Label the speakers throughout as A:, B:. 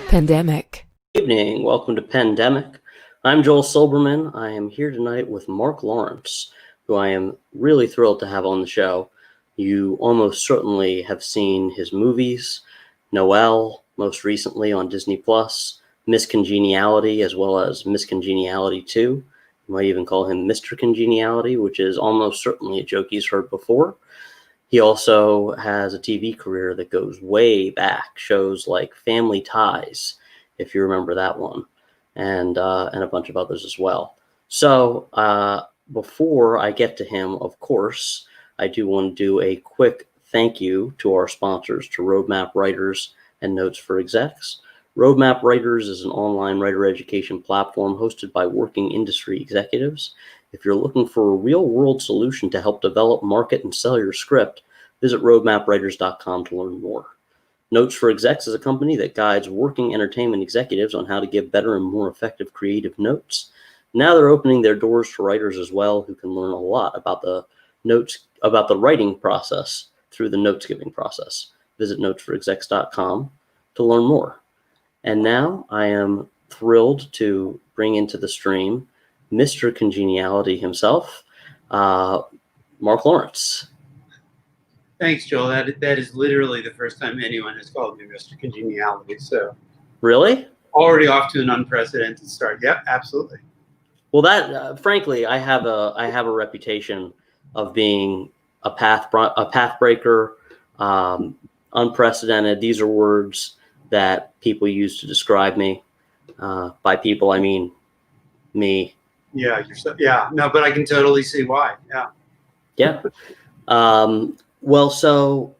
A: Pandemic.
B: Good evening. Welcome to Pandemic. I'm Joel Silberman. I am here tonight with Marc Lawrence, who I am really thrilled to have on the show. You almost certainly have seen his movies, Noelle, most recently on Disney+, Miss Congeniality, as well as Miss Congeniality 2. You might even call him Mr. Congeniality, which is almost certainly a joke he's heard before. He also has a TV career that goes way back, shows like Family Ties, if you remember that one, and a bunch of others as well. So before I get to him, of course, I do want to do a quick thank you to our sponsors, to Roadmap Writers and Notes for Execs. Roadmap Writers is an online writer education platform hosted by working industry executives. If you're looking for a real-world solution to help develop, market, and sell your script, visit roadmapwriters.com to learn more. Notes for Execs is a company that guides working entertainment executives on how to give better and more effective creative notes. Now they're opening their doors to writers as well, who can learn a lot about the writing process through the notes-giving process. Visit notesforexecs.com to learn more. And now I am thrilled to bring into the stream Mr. Congeniality himself, Marc Lawrence.
C: Thanks, Joel. That is literally the first time anyone has called me Mr. Congeniality. So
B: Really?
C: Already off to an unprecedented start. Yep, absolutely.
B: Well, that frankly, I have a reputation of being a path breaker, unprecedented. These are words that people use to describe me. By people, I mean me.
C: Yeah, no, but I can totally see why. Yeah.
B: Well, so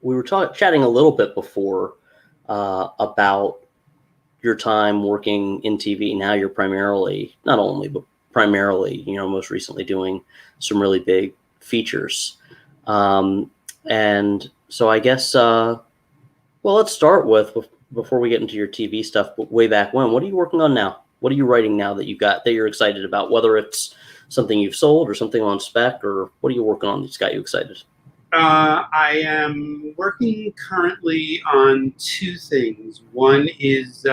B: we were chatting a little bit before about your time working in TV. Now you're primarily, not only, but primarily, most recently doing some really big features. And so I guess, well, let's start with, before we get into your TV stuff, way back when, what are you working on now? What are you writing now that you're excited about, whether it's something you've sold or something on spec, or what are you working on that's got you excited?
C: I am working currently on two things. One is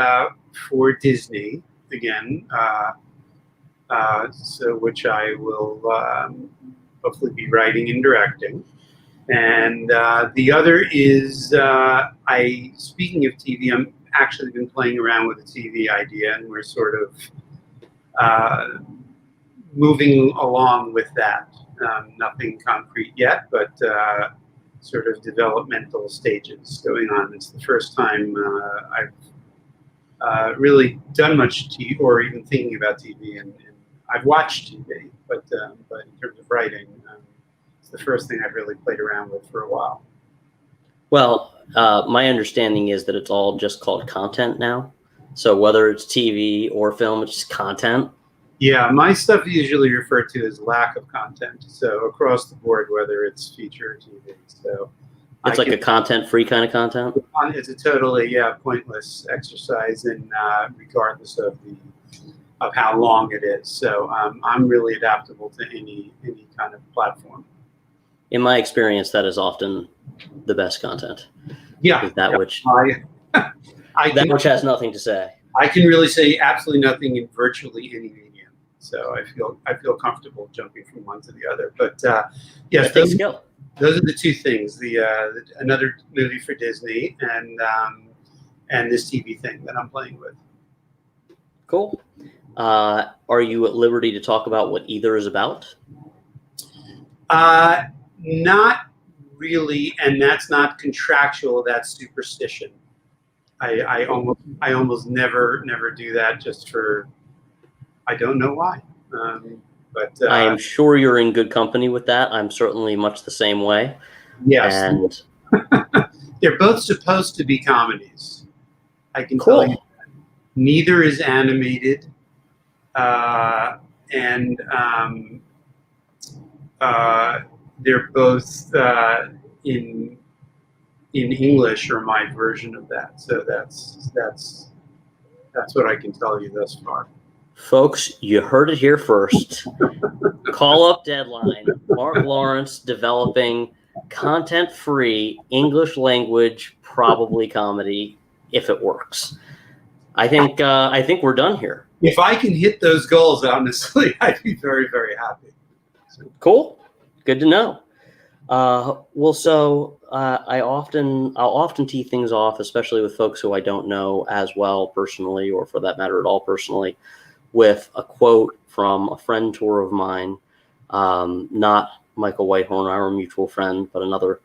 C: for Disney, again, which I will hopefully be writing and directing. And the other is, speaking of TV, I'm actually been playing around with a TV idea, and we're sort of moving along with that. Nothing concrete yet, but sort of developmental stages going on. It's the first time I've really done much TV, or even thinking about TV, and I've watched TV, but in terms of writing, it's the first thing I've really played around with for a while.
B: Well, my understanding is that it's all just called content now. So whether it's TV or film, it's just content.
C: Yeah, my stuff is usually referred to as lack of content. So across the board, whether it's feature or TV. So
B: it's like a content-free kind of content?
C: It's a totally, pointless exercise, and regardless of how long it is. So I'm really adaptable to any kind of platform.
B: In my experience, that is often the best content.
C: Yeah.
B: Which has nothing to say.
C: I can really say absolutely nothing in virtually any medium. So I feel comfortable jumping from one to the other. But yes, those are the two things: another movie for Disney, and this TV thing that I'm playing with.
B: Cool. Are you at liberty to talk about what either is about?
C: Not really, and that's not contractual. That's superstition. I almost never do that, just for I don't know why. But
B: I am sure you're in good company with that. I'm certainly much the same way.
C: Yes,
B: and
C: they're both supposed to be comedies. I can tell you that. Neither is animated, and they're both in English, or my version of that. So that's what I can tell you thus far.
B: Folks, you heard it here first. Call up deadline. Marc Lawrence developing content-free English language, probably comedy, if it works. I think we're done here.
C: If I can hit those goals, honestly, I'd be very, very happy.
B: Cool. Good to know. Well, so I'll often tee things off, especially with folks who I don't know as well personally, or for that matter at all personally, with a quote from a friend tour of mine, not Michael Whitehorn, our mutual friend, but another,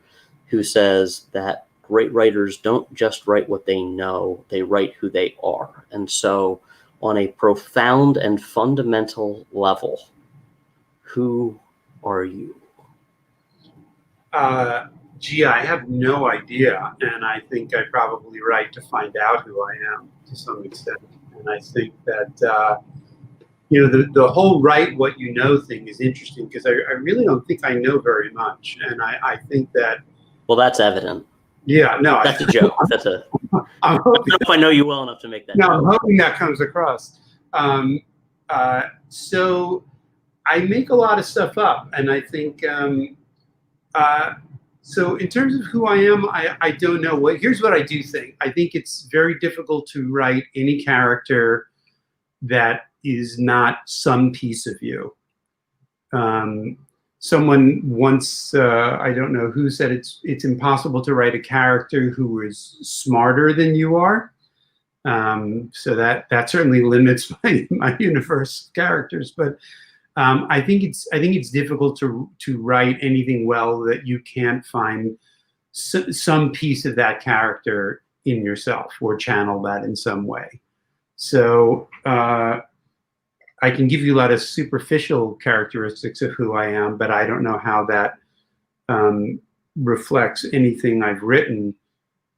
B: who says that great writers don't just write what they know, they write who they are. And so on a profound and fundamental level, who are you?
C: Gee, I have no idea, and I think I probably write to find out who I am to some extent. And I think that the whole write what you know thing is interesting, because I really don't think I know very much, and I think that.
B: Well, that's evident.
C: Yeah, no,
B: that's a joke. That's a. I don't know if I know you well enough to make that.
C: No,
B: joke.
C: I'm hoping that comes across. So I make a lot of stuff up, and I think. So in terms of who I am, I don't know. Here's what I do think. I think it's very difficult to write any character that is not some piece of you. Someone once, I don't know who, said it's impossible to write a character who is smarter than you are. So that certainly limits my universe characters, but. I think it's difficult to write anything well that you can't find some piece of that character in yourself or channel that in some way. So I can give you a lot of superficial characteristics of who I am, but I don't know how that reflects anything I've written.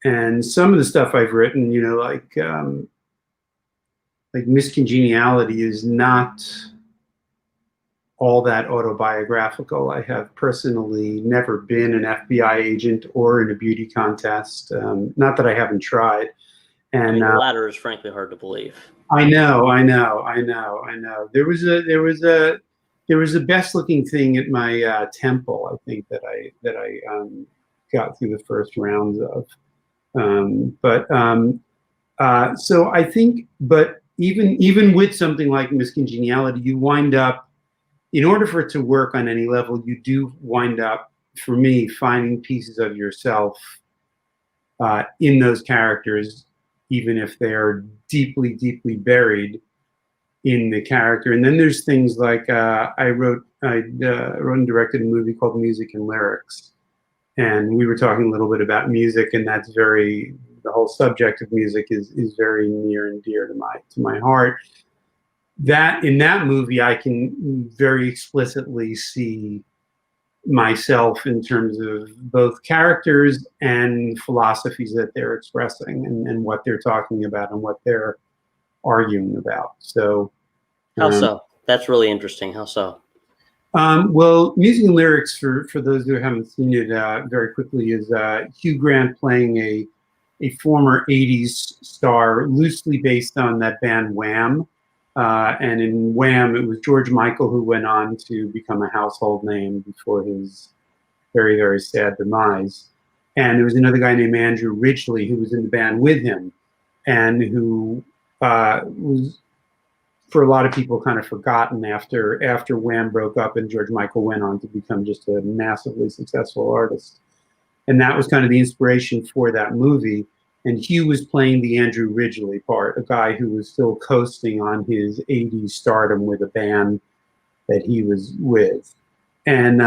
C: And some of the stuff I've written, like Miscongeniality is not all that autobiographical. I have personally never been an FBI agent or in a beauty contest. Not that I haven't tried. And
B: the latter is frankly hard to believe.
C: I know. There was a best looking thing at my temple, I think, that I got through the first rounds of. So I think, but even with something like Miscongeniality, you wind up, in order for it to work on any level, you do wind up, for me, finding pieces of yourself in those characters, even if they are deeply, deeply buried in the character. And then there's things like I wrote and directed a movie called Music and Lyrics, and we were talking a little bit about music, and the whole subject of music is very near and dear to my heart. That in that movie, I can very explicitly see myself in terms of both characters and philosophies that they're expressing and what they're talking about and what they're arguing about. So,
B: how so? That's really interesting. How so?
C: Well, Music and Lyrics, for those who haven't seen it, very quickly, is Hugh Grant playing a former '80s star, loosely based on that band Wham. And in Wham, it was George Michael who went on to become a household name before his very, very sad demise. And there was another guy named Andrew Ridgeley who was in the band with him, and who was, for a lot of people, kind of forgotten after Wham broke up and George Michael went on to become just a massively successful artist. And that was kind of the inspiration for that movie. And Hugh was playing the Andrew Ridgeley part, a guy who was still coasting on his '80s stardom with a band that he was with. And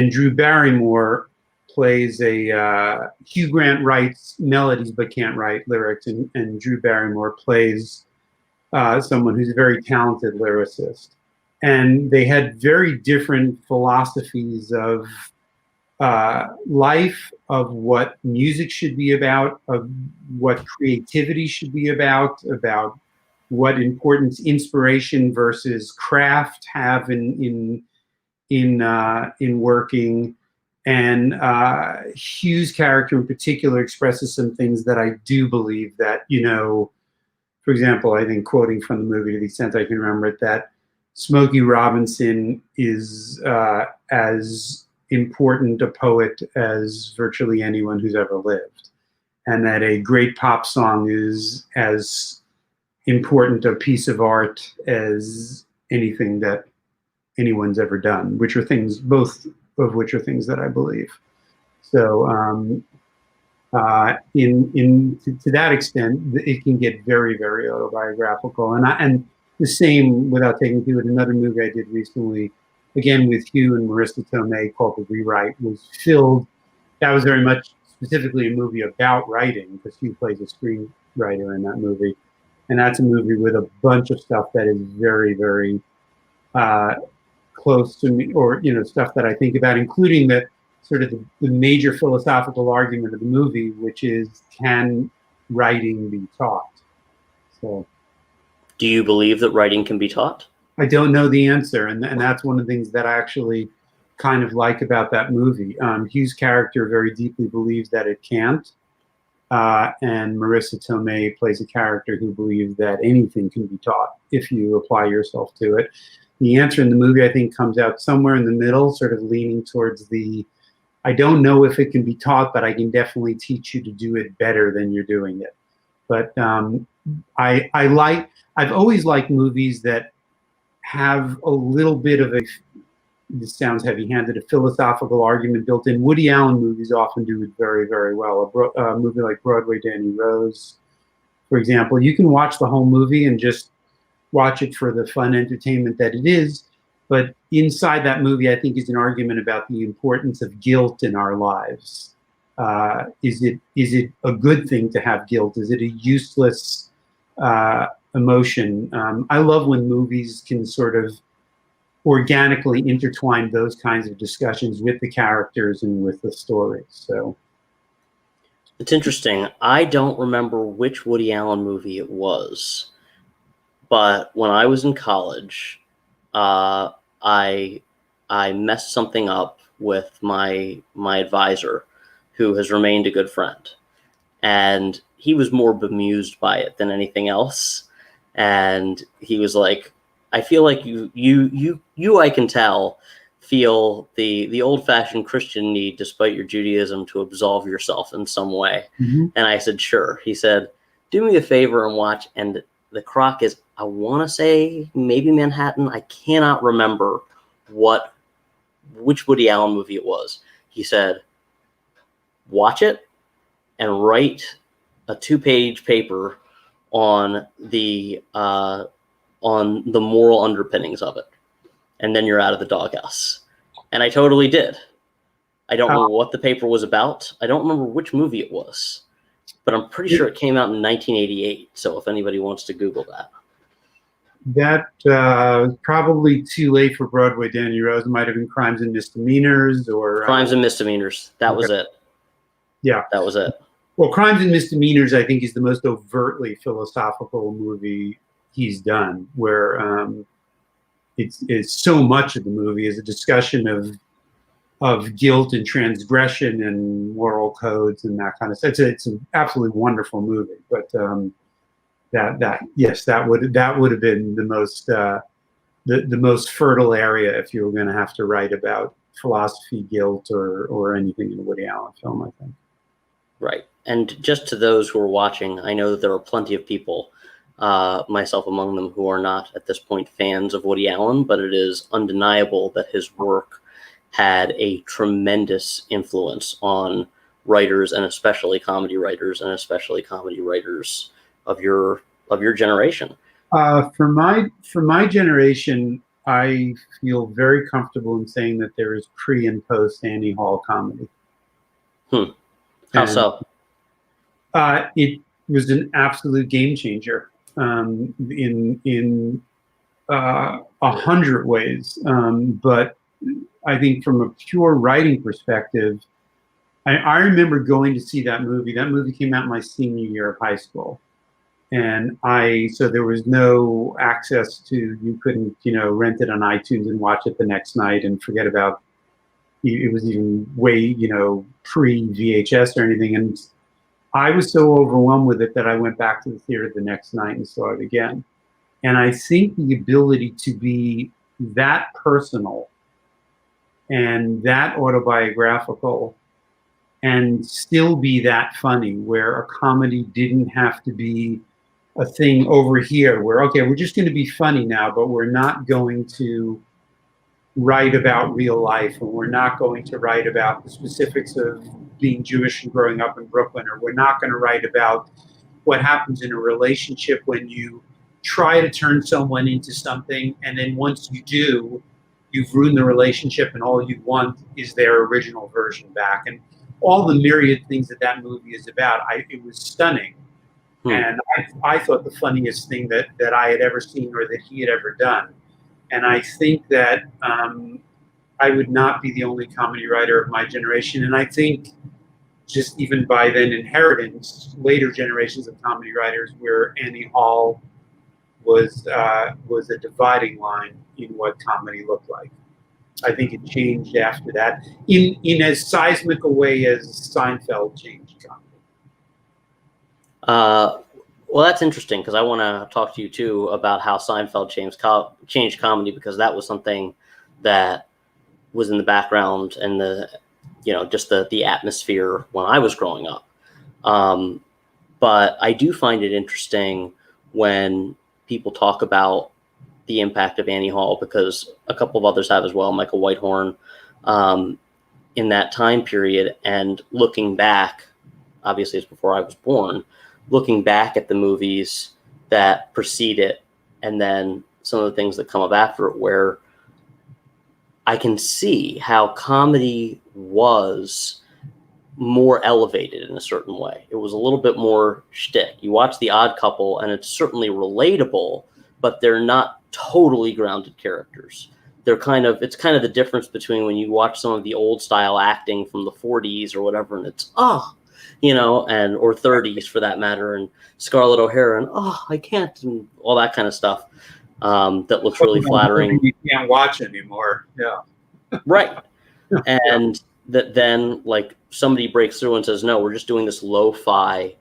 C: Drew Barrymore plays Hugh Grant writes melodies but can't write lyrics, and Drew Barrymore plays someone who's a very talented lyricist. And they had very different philosophies of life, of what music should be about, of what creativity should be about what importance inspiration versus craft have in working. And Hugh's character in particular expresses some things that I do believe that, for example, I think, quoting from the movie to the extent I can remember it, that Smokey Robinson is as important a poet as virtually anyone who's ever lived, and that a great pop song is as important a piece of art as anything that anyone's ever done, which are things, both of which are things that I believe. So to that extent, it can get very, very autobiographical. And the same, without taking to it, another movie I did recently, again with Hugh and Marissa Tomei, called The Rewrite, was filled. That was very much specifically a movie about writing, because Hugh plays a screenwriter in that movie. And that's a movie with a bunch of stuff that is very, very close to me, or stuff that I think about, including the sort of the major philosophical argument of the movie, which is, can writing be taught? So,
B: do you believe that writing can be taught?
C: I don't know the answer, and that's one of the things that I actually kind of like about that movie. Hugh's character very deeply believes that it can't, and Marissa Tomei plays a character who believes that anything can be taught if you apply yourself to it. The answer in the movie, I think, comes out somewhere in the middle, sort of leaning towards the, I don't know if it can be taught, but I can definitely teach you to do it better than you're doing it. But I've always liked movies that have a little bit of a, this sounds heavy-handed, a philosophical argument built in. Woody Allen movies often do it very, very well. A movie like Broadway Danny Rose, for example, you can watch the whole movie and just watch it for the fun entertainment that it is. But inside that movie, I think, is an argument about the importance of guilt in our lives. Is it a good thing to have guilt? Is it a useless emotion? I love when movies can sort of organically intertwine those kinds of discussions with the characters and with the story. So
B: it's interesting. I don't remember which Woody Allen movie it was, but when I was in college, I messed something up with my advisor, who has remained a good friend, and he was more bemused by it than anything else. And he was like, I feel like you I can tell, feel the old-fashioned Christian need, despite your Judaism, to absolve yourself in some way.
C: Mm-hmm.
B: And I said, sure. He said, do me a favor and watch. And the crock is, I want to say maybe Manhattan. I cannot remember which Woody Allen movie it was. He said, watch it and write a 2-page paper on the moral underpinnings of it, and then you're out of the doghouse. And I totally did. I don't know what the paper was about. I don't remember which movie it was, but I'm pretty sure it came out in 1988. So if anybody wants to Google that.
C: That was probably too late for Broadway Danny Rose. It might have been Crimes and Misdemeanors, or
B: Crimes and Misdemeanors. That was it.
C: Yeah,
B: that was it.
C: Well, Crimes and Misdemeanors, I think, is the most overtly philosophical movie he's done, where it's so much of the movie is a discussion of guilt and transgression and moral codes and that kind of stuff. It's an absolutely wonderful movie, but that would have been the most fertile area if you were going to have to write about philosophy, guilt, or anything in a Woody Allen film, I think.
B: Right. And just to those who are watching, I know that there are plenty of people, myself among them, who are not at this point fans of Woody Allen, but it is undeniable that his work had a tremendous influence on writers, and especially comedy writers, of your generation.
C: For my generation, I feel very comfortable in saying that there is pre and post Annie Hall comedy.
B: How so?
C: It was an absolute game changer in 100 ways. But I think from a pure writing perspective, I remember going to see that movie. That movie came out my senior year of high school. And so there was no access to, you couldn't, rent it on iTunes and watch it the next night and forget about, it was even way, pre-VHS or anything. And I was so overwhelmed with it that I went back to the theater the next night and saw it again. And I think the ability to be that personal and that autobiographical and still be that funny, where a comedy didn't have to be a thing over here where, okay, we're just going to be funny now, but we're not going to write about real life, and we're not going to write about the specifics of being Jewish and growing up in Brooklyn, or we're not going to write about what happens in a relationship when you try to turn someone into something, and then once you do, you've ruined the relationship, and all you want is their original version back. And all the myriad things that that movie is about, it was stunning. And I thought the funniest thing that I had ever seen or that he had ever done. And I think that I would not be the only comedy writer of my generation. And I think just even by then inheritance, later generations of comedy writers, where Annie Hall was a dividing line in what comedy looked like. I think it changed after that in as seismic a way as Seinfeld changed comedy.
B: Well, that's interesting, because I want to talk to you too about how Seinfeld changed comedy, because that was something that was in the background and just the atmosphere when I was growing up. But I do find it interesting when people talk about the impact of Annie Hall, because a couple of others have as well, Michael Whitehorn, in that time period. And looking back, obviously it's before I was born, looking back at the movies that precede it, and then some of the things that come up after it, where I can see how comedy was more elevated in a certain way. It was a little bit more shtick. You watch The Odd Couple, and it's certainly relatable, but they're not totally grounded characters. It's kind of the difference between when you watch some of the old style acting from the 40s or whatever, and it's, or 30s for that matter, and Scarlett O'Hara, and I can't, and all that kind of stuff that looks really flattering.
C: You can't watch anymore. Yeah.
B: Right. And that then, like, somebody breaks through and says, no, we're just doing this lo-fi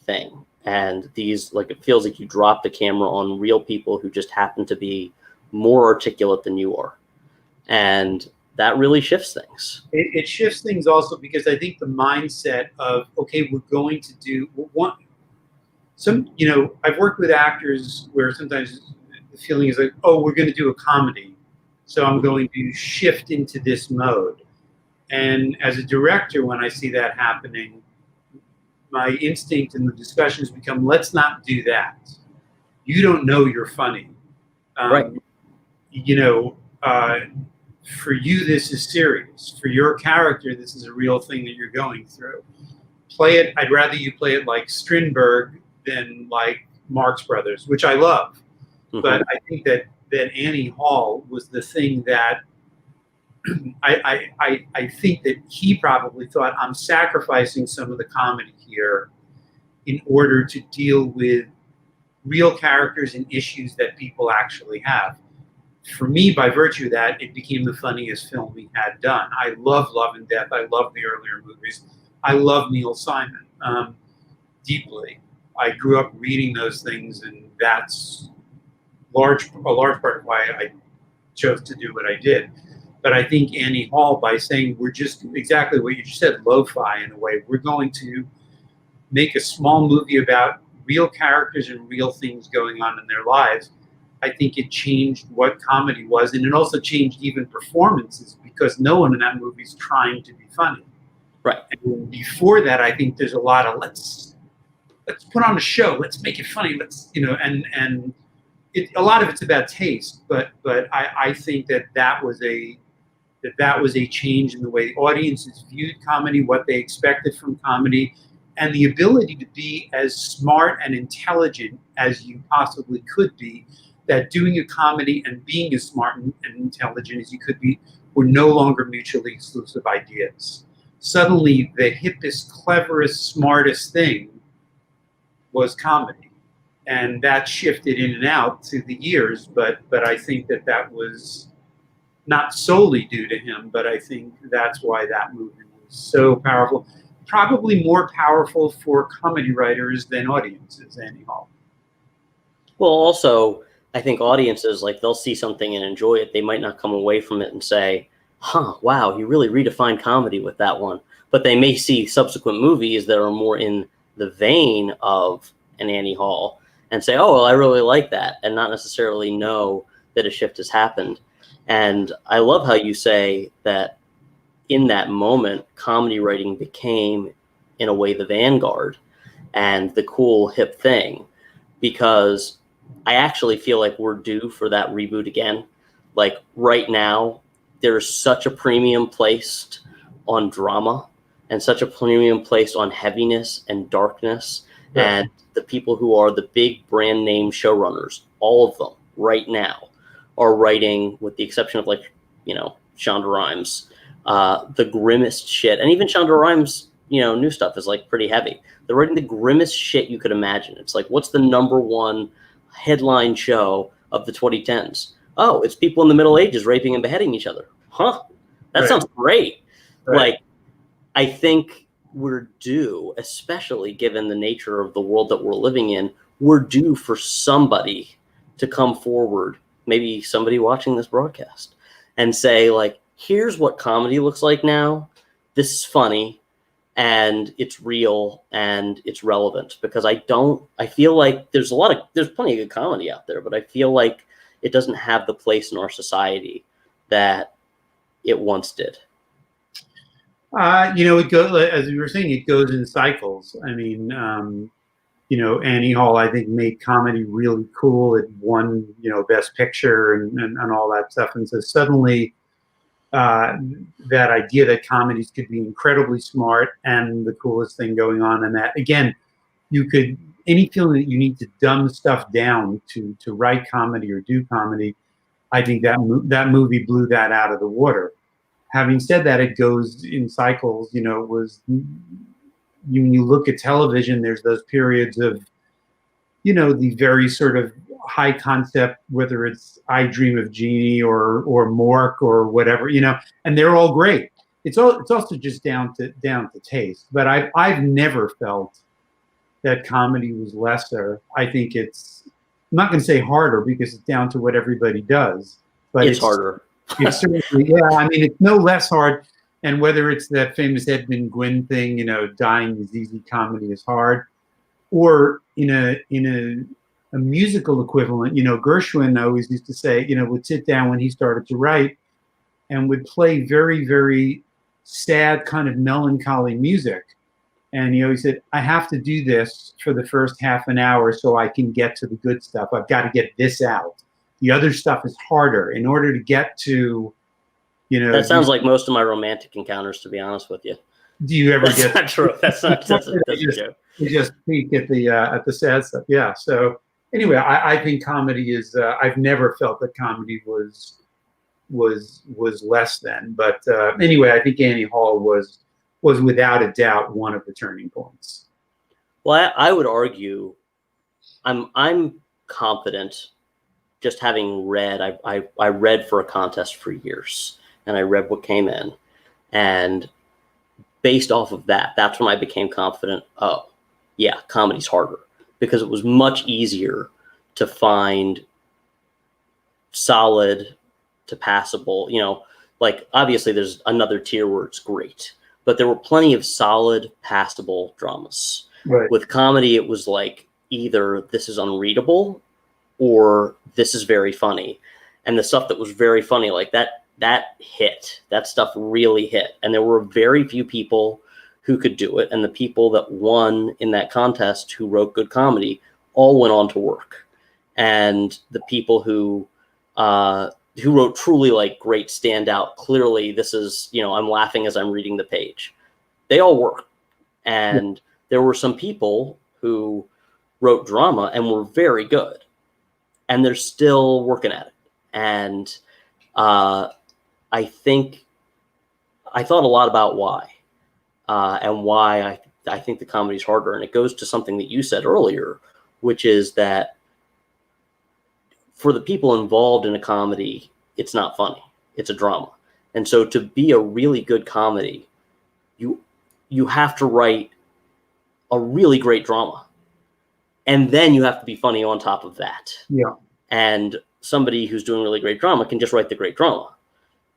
B: thing. And it feels like you dropped the camera on real people who just happen to be more articulate than you are. And that really shifts things.
C: It shifts things also because I think the mindset of, okay, we're going to do I've worked with actors where sometimes the feeling is like, oh, we're going to do a comedy, so I'm going to shift into this mode. And as a director, when I see that happening, my instinct in the discussions become, let's not do that. You don't know you're funny.
B: Right.
C: For you, this is serious. For your character, this is a real thing that you're going through. Play it. I'd rather you play it like Strindberg than like Marx Brothers, which I love. Mm-hmm. But I think that Annie Hall was the thing that I think that he probably thought, I'm sacrificing some of the comedy here in order to deal with real characters and issues that people actually have. For me, by virtue of that, it became the funniest film he had done. I love Love and Death. I love the earlier movies. I love Neil Simon deeply. I grew up reading those things, and that's a large part of why I chose to do what I did. But I think Annie Hall, by saying we're just exactly what you just said, lo-fi in a way, we're going to make a small movie about real characters and real things going on in their lives. I think it changed what comedy was, and it also changed even performances, because no one in that movie is trying to be funny.
B: Right.
C: And before that, I think there's a lot of let's put on a show, let's make it funny, and a lot of it's about taste. But I think that was a change in the way audiences viewed comedy, what they expected from comedy, and the ability to be as smart and intelligent as you possibly could be. That doing a comedy and being as smart and intelligent as you could be were no longer mutually exclusive ideas. Suddenly, the hippest, cleverest, smartest thing was comedy. And that shifted in and out through the years, but I think that was not solely due to him, but I think that's why that movement was so powerful. Probably more powerful for comedy writers than audiences, Annie Hall.
B: Well, also, I think audiences, like, they'll see something and enjoy it. They might not come away from it and say, wow, you really redefined comedy with that one. But they may see subsequent movies that are more in the vein of an Annie Hall and say, oh, well, I really like that, and not necessarily know that a shift has happened. And I love how you say that in that moment, comedy writing became, in a way, the vanguard and the cool, hip thing, because I actually feel like we're due for that reboot again. Like right now, there's such a premium placed on drama and such a premium placed on heaviness and darkness.
C: Yeah.
B: And the people who are the big brand name showrunners, all of them right now, are writing, with the exception of Shonda Rhimes, the grimmest shit. And even Shonda Rhimes, new stuff is like pretty heavy. They're writing the grimmest shit you could imagine. It's like, what's the number one headline show of the 2010s? Oh, it's people in the Middle Ages raping and beheading each other. Huh? That
C: Right.
B: sounds great.
C: Right.
B: Like, I think we're due, especially given the nature of the world that we're living in, we're due for somebody to come forward, maybe somebody watching this broadcast, and say, like, here's what comedy looks like now. This is funny, and it's real, and it's relevant. Because I feel like there's plenty of good comedy out there, but I feel like it doesn't have the place in our society that it once did.
C: It goes, as we were saying, it goes in cycles. I mean, Annie Hall, I think, made comedy really cool. It won, Best Picture and all that stuff. And so suddenly, that idea that comedies could be incredibly smart and the coolest thing going on, and that, again, any feeling that you need to dumb stuff down to write comedy or do comedy, I think that movie blew that out of the water. Having said that, it goes in cycles. When you look at television, there's those periods of, the very sort of high concept, whether it's I Dream of Jeannie or Marc or whatever, and they're all great. It's also just down to taste. But I've never felt that comedy was lesser. I think I'm not going to say harder, because it's down to what everybody does. But
B: it's harder.
C: It's certainly, yeah. I mean, it's no less hard. And whether it's that famous Edmund Gwynn thing, dying is easy, comedy is hard, or in a musical equivalent, Gershwin always used to say, would sit down when he started to write and would play very, very sad, kind of melancholy music. And he always said, I have to do this for the first half an hour so I can get to the good stuff. I've got to get this out. The other stuff is harder in order to get to,
B: That sounds like most of my romantic encounters, to be honest with you.
C: Do you ever
B: That's not true. That's a joke.
C: You just peek at the sad stuff. Yeah. So anyway, I think comedy is. I've never felt that comedy was less than. But anyway, I think Annie Hall was without a doubt one of the turning points.
B: Well, I would argue, I'm confident. Just having read, I read for a contest for years, and I read what came in, and based off of that, that's when I became confident. Oh, yeah, comedy's harder, because it was much easier to find solid to passable. Like, obviously there's another tier where it's great, but there were plenty of solid, passable dramas.
C: Right.
B: With comedy, it was like either this is unreadable or this is very funny. And the stuff that was very funny, like that hit. That stuff really hit. And there were very few people who could do it. And the people that won in that contest who wrote good comedy all went on to work. And the people who wrote truly like great standout, clearly this is, I'm laughing as I'm reading the page, they all work. And there were some people who wrote drama and were very good, and they're still working at it. And I think I thought a lot about why, and why I think the comedy's harder. And it goes to something that you said earlier, which is that for the people involved in a comedy, it's not funny. It's a drama. And so to be a really good comedy, you have to write a really great drama. And then you have to be funny on top of that.
C: Yeah.
B: And somebody who's doing really great drama can just write the great drama.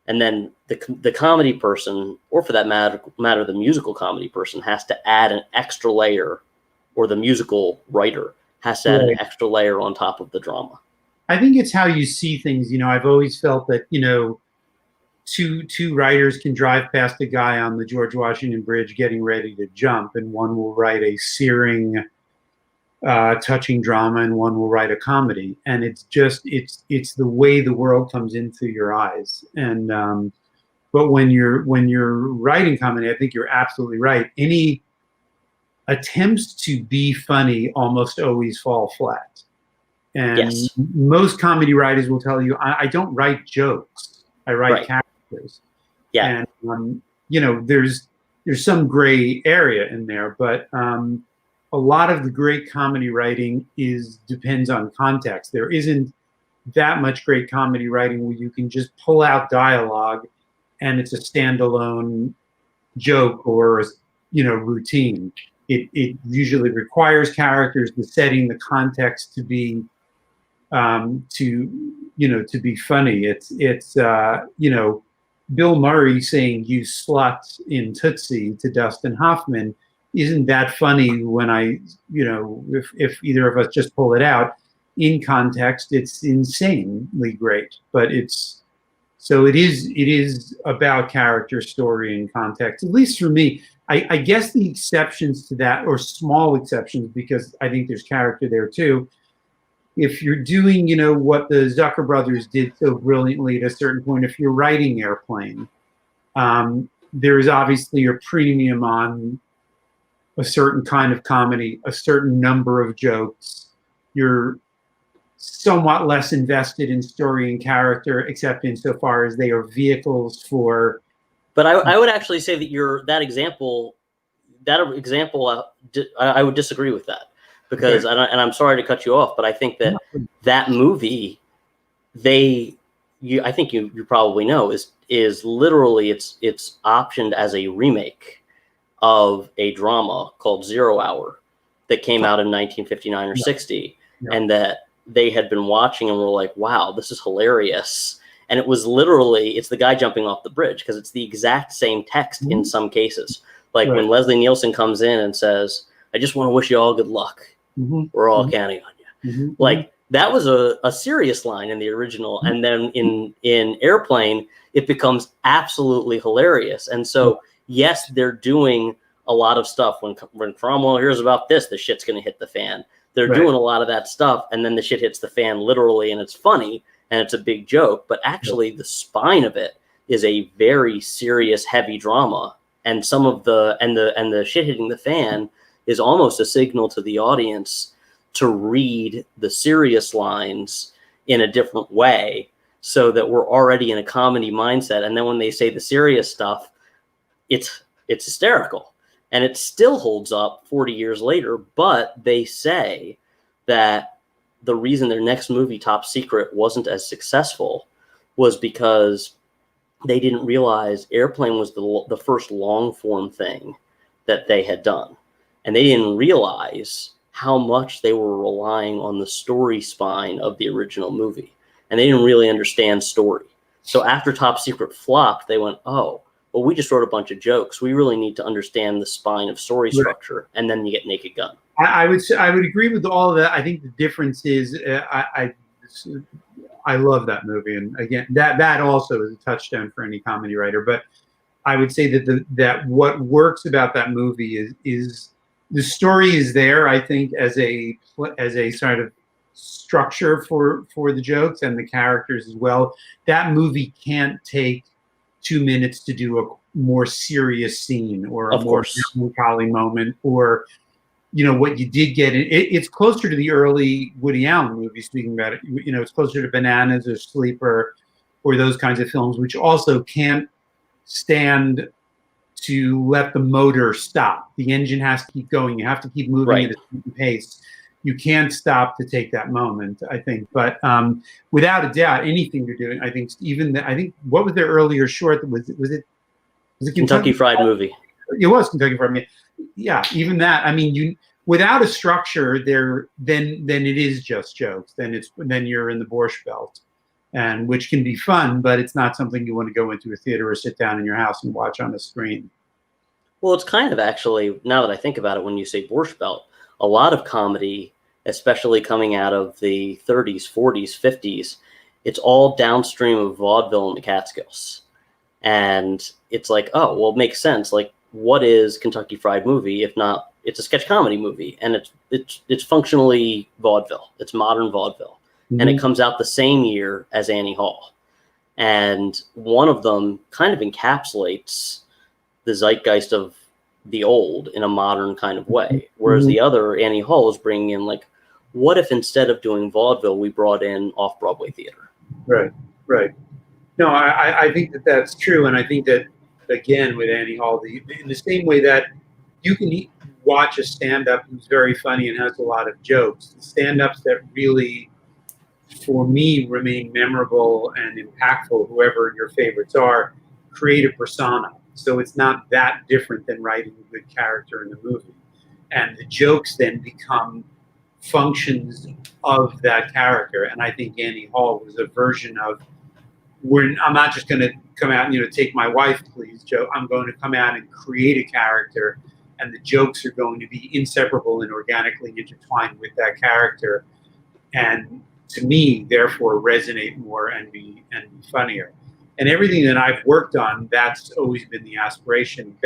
B: and then the comedy person, or for that matter, the musical comedy person, has to add an extra layer, or the musical writer has to add an extra layer on top of the drama.
C: I think it's how you see things. I've always felt that, two writers can drive past a guy on the George Washington Bridge getting ready to jump, and one will write a searing, touching drama, and one will write a comedy. And it's the way the world comes in through your eyes. And but when you're writing comedy, I think you're absolutely right. Any attempts to be funny almost always fall flat. And most comedy writers will tell you, I don't write jokes. I write characters.
B: Yeah.
C: And there's some gray area in there, but a lot of the great comedy writing depends on context. There isn't that much great comedy writing where you can just pull out dialogue and it's a standalone joke or routine. It usually requires characters, the setting, the context to be to be funny. It's Bill Murray saying "you slut" in Tootsie to Dustin Hoffman isn't that funny when if either of us just pull it out in context, it's insanely great. But it is about character, story, and context, at least for me. I guess the exceptions to that, or small exceptions, because I think there's character there too. If you're doing, what the Zucker brothers did so brilliantly at a certain point, if you're writing Airplane, there is obviously a premium on a certain kind of comedy, a certain number of jokes. You're somewhat less invested in story and character, except insofar as they are vehicles for.
B: But I would actually say that that example, I would disagree with that, because, and I'm sorry to cut you off, but I think that movie, I think you probably know, is literally it's optioned as a remake of a drama called 0 Hour that came out in 1959 or 60, and that they had been watching and were like, wow, this is hilarious. And it was literally, it's the guy jumping off the bridge, because it's the exact same text in some cases. Like when Leslie Nielsen comes in and says, I just want to wish you all good luck. We're all counting on you. Like, that was a serious line in the original. And then in Airplane, it becomes absolutely hilarious. And so, yes, they're doing a lot of stuff. When Cromwell hears about this, the shit's going to hit the fan. They're doing a lot of that stuff. And then the shit hits the fan literally, and it's funny. And it's a big joke, but actually the spine of it is a very serious, heavy drama. And some of the shit hitting the fan is almost a signal to the audience to read the serious lines in a different way, so that we're already in a comedy mindset. And then when they say the serious stuff, it's hysterical, and it still holds up 40 years later. But they say that the reason their next movie, Top Secret, wasn't as successful was because they didn't realize Airplane was the first long form thing that they had done. And they didn't realize how much they were relying on the story spine of the original movie. And they didn't really understand story. So after Top Secret flopped, they went, oh, well, we just wrote a bunch of jokes. We really need to understand the spine of story structure. And then you get Naked Gun.
C: I would agree with all of that. I think the difference is I love that movie, and again that also is a touchstone for any comedy writer. But I would say that what works about that movie is the story is there. I think as a sort of structure for the jokes and the characters as well. That movie can't take 2 minutes to do a more serious scene or a more melancholy moment, or what you did get. It's closer to the early Woody Allen movies, speaking about it. It's closer to Bananas or Sleeper or those kinds of films, which also can't stand to let the motor stop. The engine has to keep going. You have to keep moving at a certain pace. You can't stop to take that moment, I think. But without a doubt, anything you're doing, I think what was their earlier short? Was it
B: Kentucky Fried Movie?
C: It was Kentucky Fried Movie. Yeah, even that. I mean, without a structure, then it is just jokes. Then you're in the Borscht Belt. and which can be fun, but it's not something you want to go into a theater or sit down in your house and watch on a screen.
B: Well, it's kind of actually, now that I think about it, when you say Borscht Belt, a lot of comedy, especially coming out of the 30s, 40s, 50s, it's all downstream of vaudeville and the Catskills. And it's like, oh, well, it makes sense. Like, what is Kentucky Fried Movie if not, it's a sketch comedy movie, and it's functionally vaudeville. It's modern vaudeville.
C: Mm-hmm.
B: And it comes out the same year as Annie Hall. And one of them kind of encapsulates the zeitgeist of the old in a modern kind of way. Whereas the other, Annie Hall, is bringing in, like, what if instead of doing vaudeville, we brought in off-Broadway theater?
C: Right, right. No, I think that that's true. And I think that, again, with Annie Hall, in the same way that you can watch a stand-up who's very funny and has a lot of jokes, the stand-ups that really, for me, remain memorable and impactful, whoever your favorites are, create a persona. So it's not that different than writing a good character in the movie. And the jokes then become functions of that character. And I think Annie Hall was a version of, I'm not just going to come out and, take my wife, please, Joe. I'm going to come out and create a character, and the jokes are going to be inseparable and organically intertwined with that character. And to me, therefore, resonate more and be funnier. And everything that I've worked on, that's always been the aspiration,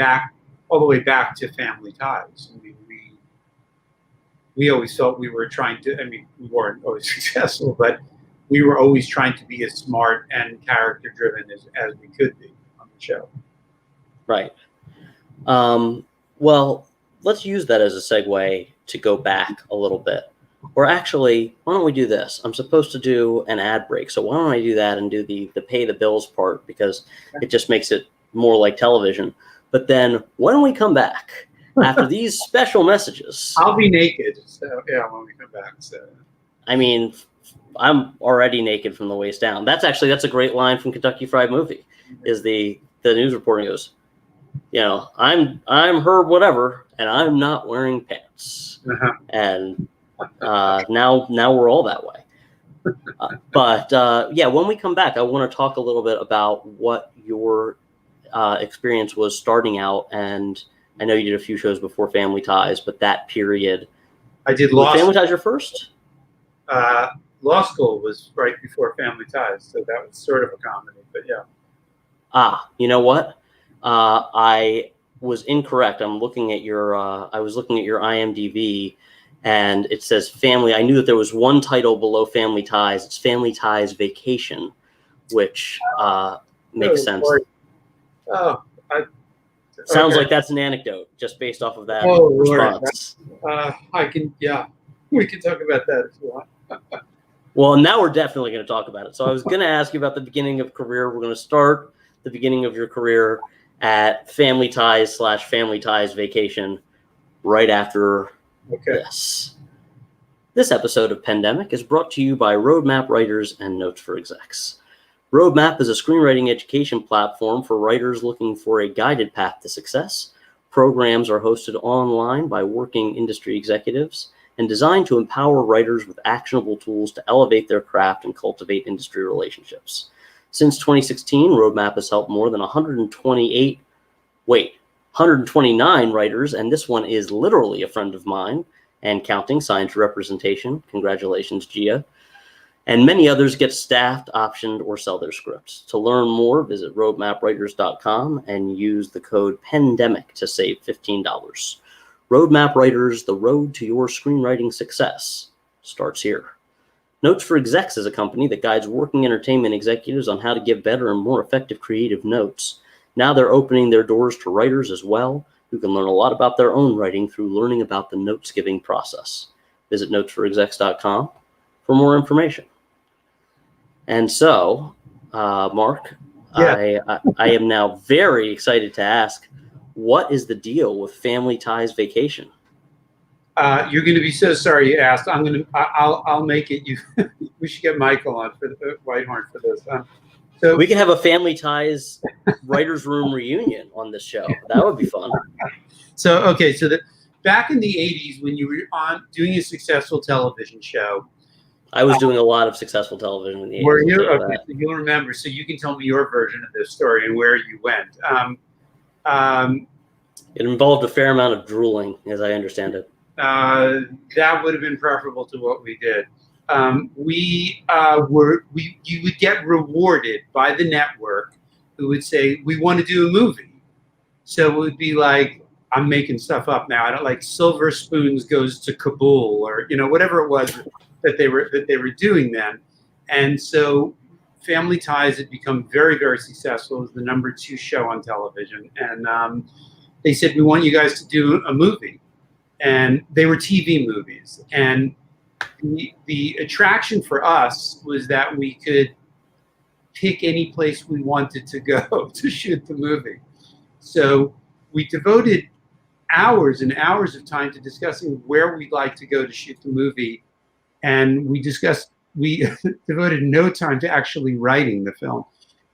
C: all the way back to Family Ties. I mean, we always felt we were trying to, we weren't always successful, but we were always trying to be as smart and character-driven as we could be on the show.
B: Right. Well, let's use that as a segue to go back a little bit. Or actually, why don't we do this? I'm supposed to do an ad break, so why don't I do that and do the pay the bills part, because it just makes it more like television. But then when we come back, after these special messages...
C: I'll be naked, so yeah, when we come back. So. I
B: mean, I'm already naked from the waist down. That's a great line from Kentucky Fried Movie, is the news reporting goes, I'm Herb whatever, and I'm not wearing pants.
C: Uh-huh.
B: And... now we're all that way. But when we come back, I want to talk a little bit about what your experience was starting out. And I know you did a few shows before Family Ties, but that period.
C: I did
B: Family Ties your first?
C: Law school was right before Family Ties, so that was sort of a comedy, but yeah.
B: You know what? I was incorrect. I was looking at your IMDb. And it says Family. I knew that there was one title below Family Ties. It's Family Ties Vacation, which makes sense. Sounds like that's an anecdote, just based off of that response.
C: We can talk about that if you want.
B: Well, now we're definitely going to talk about it. So I was going to ask you about the beginning of career. We're going to start the beginning of your career at Family Ties / Family Ties Vacation right after...
C: Okay.
B: This episode of Pandemic is brought to you by Roadmap Writers and Notes for Execs. Roadmap is a screenwriting education platform for writers looking for a guided path to success. Programs are hosted online by working industry executives and designed to empower writers with actionable tools to elevate their craft and cultivate industry relationships. Since 2016, Roadmap has helped more than 129 writers, and this one is literally a friend of mine and counting, signed for representation. Congratulations, Gia. And many others get staffed, optioned, or sell their scripts. To learn more, visit roadmapwriters.com and use the code PANDEMIC to save $15. Roadmap Writers, the road to your screenwriting success starts here. Notes for Execs is a company that guides working entertainment executives on how to give better and more effective creative notes. Now they're opening their doors to writers as well, who can learn a lot about their own writing through learning about the notes-giving process. Visit notesforexecs.com for more information. And so, Mark, I am now very excited to ask, what is the deal with Family Ties Vacation?
C: You're going to be so sorry you asked. I'll make it. We should get Michael on for the Whitehorn for this. So
B: we can have a Family Ties writers' room reunion on this show. That would be fun.
C: So back in the 80s, when you were doing a successful television show,
B: I was doing a lot of successful television in the 80s.
C: Were you?
B: I'll tell
C: Okay,
B: that.
C: so you'll remember. So you can tell me your version of this story and where you went. Um,
B: It involved a fair amount of drooling, as I understand it.
C: that would have been preferable to what we did. You would get rewarded by the network who would say, we want to do a movie. So it would be like, I'm making stuff up now. I don't like Silver Spoons Goes to Kabul, or whatever it was that they were doing then. And so Family Ties had become very, very successful. It was the #2 show on television, and they said, we want you guys to do a movie. And they were TV movies. And the attraction for us was that we could pick any place we wanted to go to shoot the movie. So we devoted hours and hours of time to discussing where we'd like to go to shoot the movie. And we devoted no time to actually writing the film.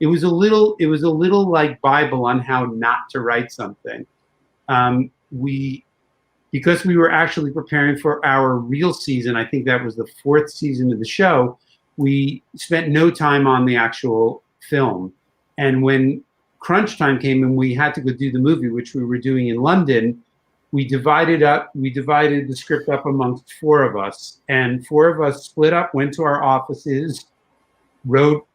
C: It was a little like Bible on how not to write something. Because we were actually preparing for our real season, I think that was the 4th season of the show, we spent no time on the actual film. And when crunch time came and we had to go do the movie, which we were doing in London, we divided the script up amongst 4 of us. And 4 of us split up, went to our offices, wrote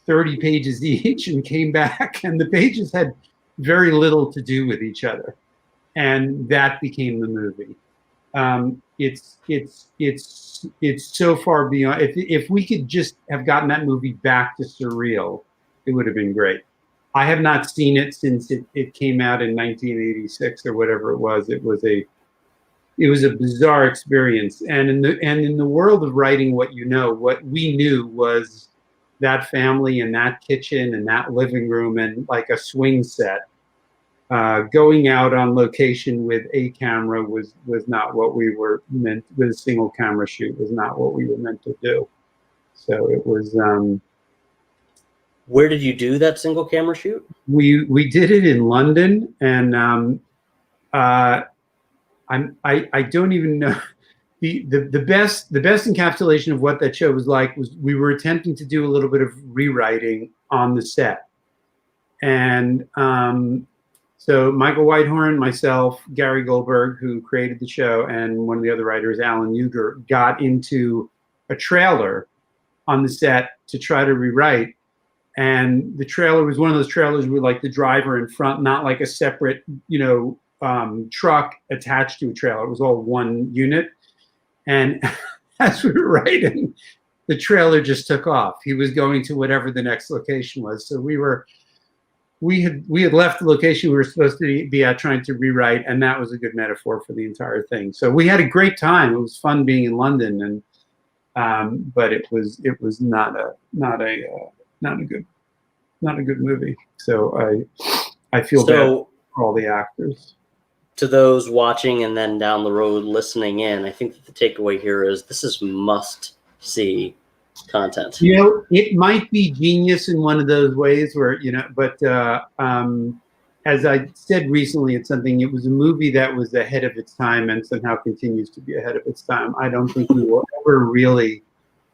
C: 30 pages each, and came back. And the pages had very little to do with each other. And that became the movie. It's so far beyond. If we could just have gotten that movie back to surreal, it would have been great. I have not seen it since it came out in 1986 or whatever it was. It was a bizarre experience. And in the world of writing, what we knew was that family and that kitchen and that living room and like a swing set. Going out on location with a camera was not what we were meant. With a single camera shoot was not what we were meant to do. So it was.
B: Where did you do that single camera shoot?
C: We did it in London, and I don't even know. The best encapsulation of what that show was like was we were attempting to do a little bit of rewriting on the set, and. So Michael Whitehorn, myself, Gary Goldberg, who created the show, and one of the other writers, Alan Uger, got into a trailer on the set to try to rewrite. And the trailer was one of those trailers with like the driver in front, not like a separate, truck attached to a trailer. It was all one unit. And as we were writing, the trailer just took off. He was going to whatever the next location was. So we had left the location we were supposed to be at trying to rewrite, and that was a good metaphor for the entire thing. So we had a great time. It was fun being in London, and but it was not a good movie. So I feel bad for all the actors.
B: To those watching and then down the road listening in, I think that the takeaway here is this is must-see content.
C: It might be genius in one of those ways where, but as I said recently, it was a movie that was ahead of its time and somehow continues to be ahead of its time. I don't think we will ever really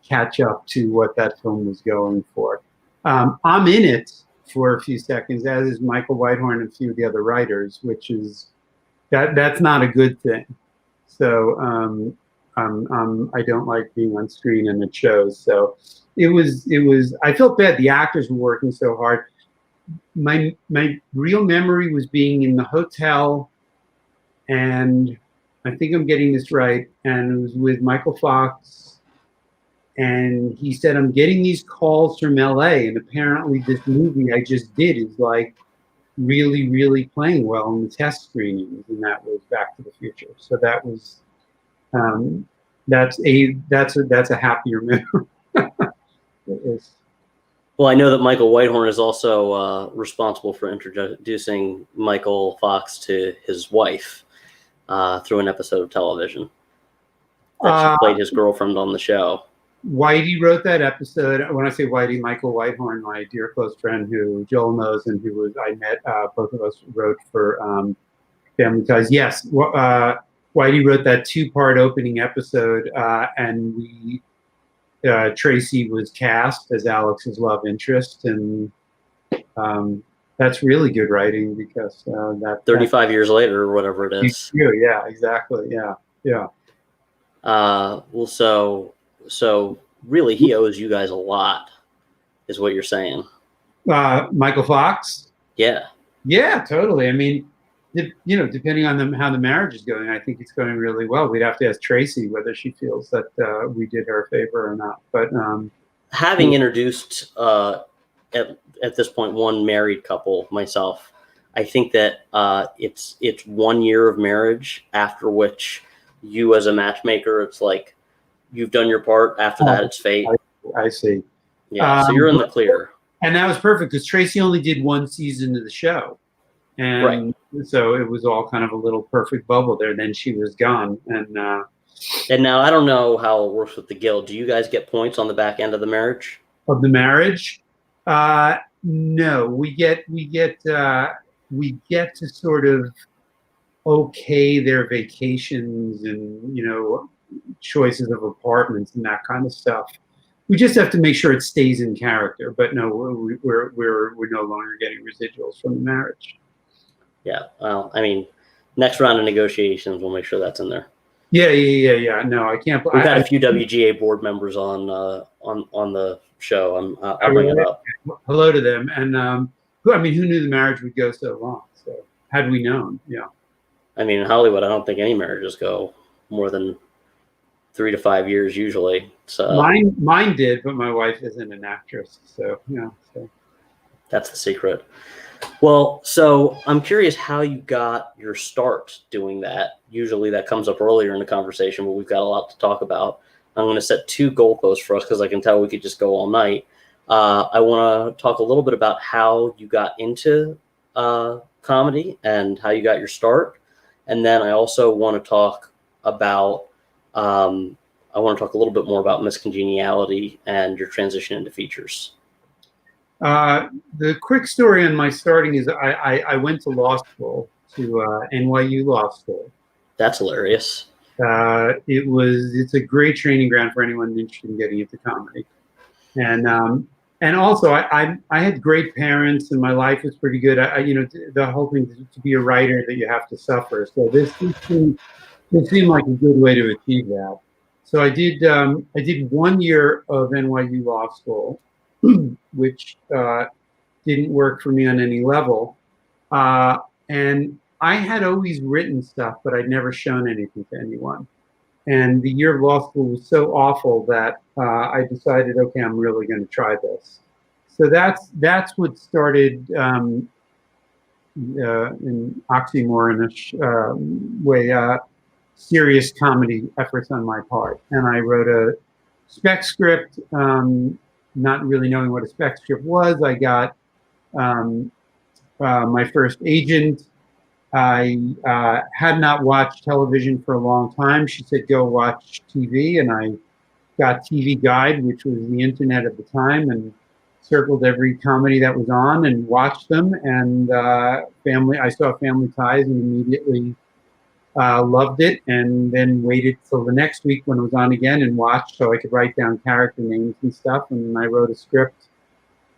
C: catch up to what that film was going for. I'm in it for a few seconds, as is Michael Whitehorn and a few of the other writers, which is that's not a good thing. So I don't like being on screen and it shows. So it was. I felt bad. The actors were working so hard. My real memory was being in the hotel, and I think I'm getting this right. And it was with Michael Fox, and he said, "I'm getting these calls from LA, and apparently this movie I just did is like really, really playing well in the test screenings." And that was Back to the Future. So that was. That's a happier memory.
B: Well, I know that Michael Whitehorn is also responsible for introducing Michael Fox to his wife through an episode of television. That she played his girlfriend on the show.
C: Whitey wrote that episode. When I say Whitey, Michael Whitehorn, my dear close friend who Joel knows and who I met, both of us wrote for Family Ties. Yes. Whitey wrote that 2-part opening episode, and Tracy was cast as Alex's love interest, and that's really good writing because
B: 35 years later, or whatever it is.
C: Yeah, exactly. Yeah.
B: Well, so really, he owes you guys a lot, is what you're saying.
C: Michael Fox.
B: Yeah.
C: Yeah, totally. I mean, depending on how the marriage is going, I think it's going really well. We'd have to ask Tracy whether she feels that we did her a favor or not. But
B: having introduced at this point one married couple myself, I think that it's 1 year of marriage, after which you as a matchmaker, it's like you've done your part. After that, it's fate.
C: I see.
B: Yeah, so you're in the clear.
C: And that was perfect because Tracy only did one season of the show. And so it was all kind of a little perfect bubble there. Then she was gone. And
B: now I don't know how it works with the guild. Do you guys get points on the back end of the marriage?
C: Of the marriage? No, we get to sort of okay their vacations and choices of apartments and that kind of stuff. We just have to make sure it stays in character. But no, we're no longer getting residuals from the marriage.
B: Yeah, well, I mean, next round of negotiations, we'll make sure that's in there.
C: Yeah. No, I can't.
B: We've had a few WGA board members on the show. I'll bring it up.
C: Hello to them. And who knew the marriage would go so long? So had we known, yeah.
B: I mean, in Hollywood, I don't think any marriages go more than 3 to 5 years usually. So
C: mine did, but my wife isn't an actress, so yeah. So
B: that's the secret. Well, so I'm curious how you got your start doing that. Usually that comes up earlier in the conversation, but we've got a lot to talk about. I'm going to set 2 goalposts for us because I can tell we could just go all night. I want to talk a little bit about how you got into comedy and how you got your start. And then I also want to talk about, a little bit more about Miss Congeniality and your transition into features.
C: The quick story on my starting is I went to law school, to NYU Law School.
B: That's hilarious.
C: It's a great training ground for anyone interested in getting into comedy. And also I had great parents and my life was pretty good. The whole thing to be a writer that you have to suffer. So this seemed like a good way to achieve that. So I did 1 year of NYU Law School, which didn't work for me on any level. And I had always written stuff, but I'd never shown anything to anyone. And the year of law school was so awful that I decided, okay, I'm really going to try this. So that's what started in oxymoronish way, serious comedy efforts on my part. And I wrote a spec script, not really knowing what a spec script was. I got my first agent. I had not watched television for a long time. She said, go watch TV. And I got TV Guide, which was the internet at the time, and circled every comedy that was on and watched them. And I saw Family Ties and immediately loved it, and then waited till the next week when it was on again and watched so I could write down character names and stuff. And I wrote a script.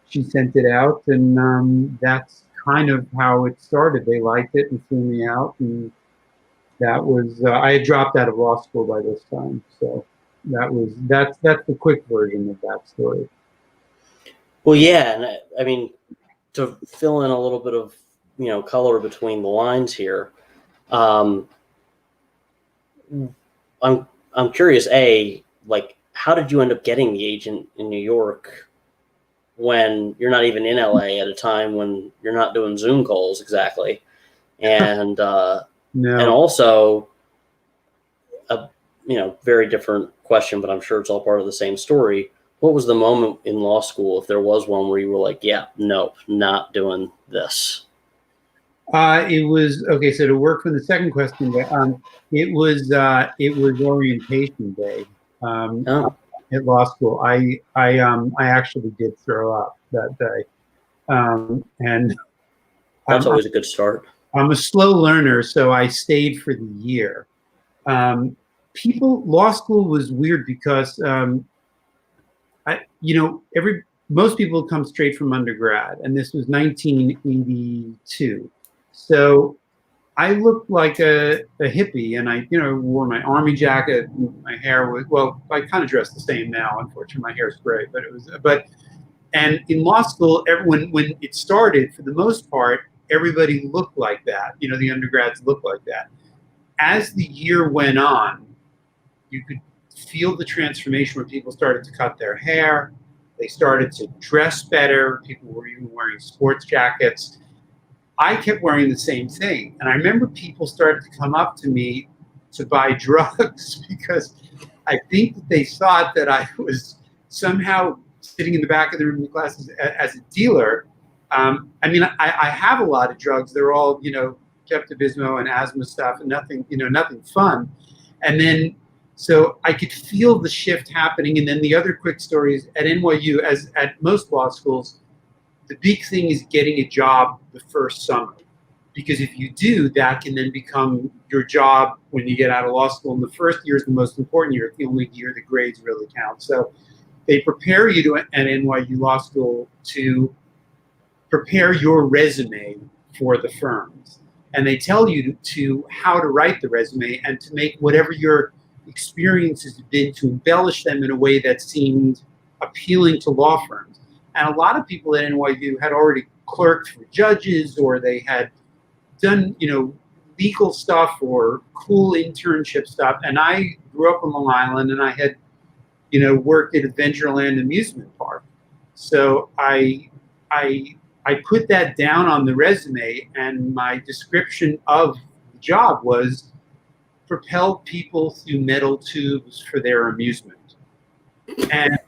C: She sent it out, and that's kind of how it started. They liked it and flew me out, and that was I had dropped out of law school by this time, so that's the quick version of that story.
B: Well, yeah, and I mean, to fill in a little bit of color between the lines here, I'm curious. How did you end up getting the agent in New York when you're not even in LA at a time when you're not doing Zoom calls exactly? And no. And also a very different question, but I'm sure it's all part of the same story. What was the moment in law school, if there was one, where you were like, yeah, no, not doing this?
C: It was okay. So to work from the second question, it was orientation day at law school. I actually did throw up that day, and
B: that's always a good start.
C: I'm a slow learner, so I stayed for the year. Law school was weird because most people come straight from undergrad, and this was 1982. So I looked like a hippie, and I wore my army jacket. My hair was, well, I kind of dress the same now. Unfortunately, my hair's gray, and in law school, everyone, when it started, for the most part, everybody looked like that. The undergrads looked like that. As the year went on, you could feel the transformation where people started to cut their hair. They started to dress better. People were even wearing sports jackets. I kept wearing the same thing. And I remember people started to come up to me to buy drugs because I think that they thought that I was somehow sitting in the back of the room in the classes as a dealer. I have a lot of drugs. They're all, Pepto-Bismol and asthma stuff and nothing fun. And then, so I could feel the shift happening. And then the other quick story is at NYU, as at most law schools, the big thing is getting a job the first summer. Because if you do, that can then become your job when you get out of law school. And the first year is the most important year. It's the only year the grades really count. So they prepare you at NYU Law School to prepare your resume for the firms. And they tell you to how to write the resume and to make whatever your experiences have been, to embellish them in a way that seemed appealing to law firms. And a lot of people at NYU had already clerked for judges, or they had done, legal stuff or cool internship stuff. And I grew up on Long Island, and I had, worked at Adventureland amusement park. So I put that down on the resume, and my description of the job was propel people through metal tubes for their amusement. And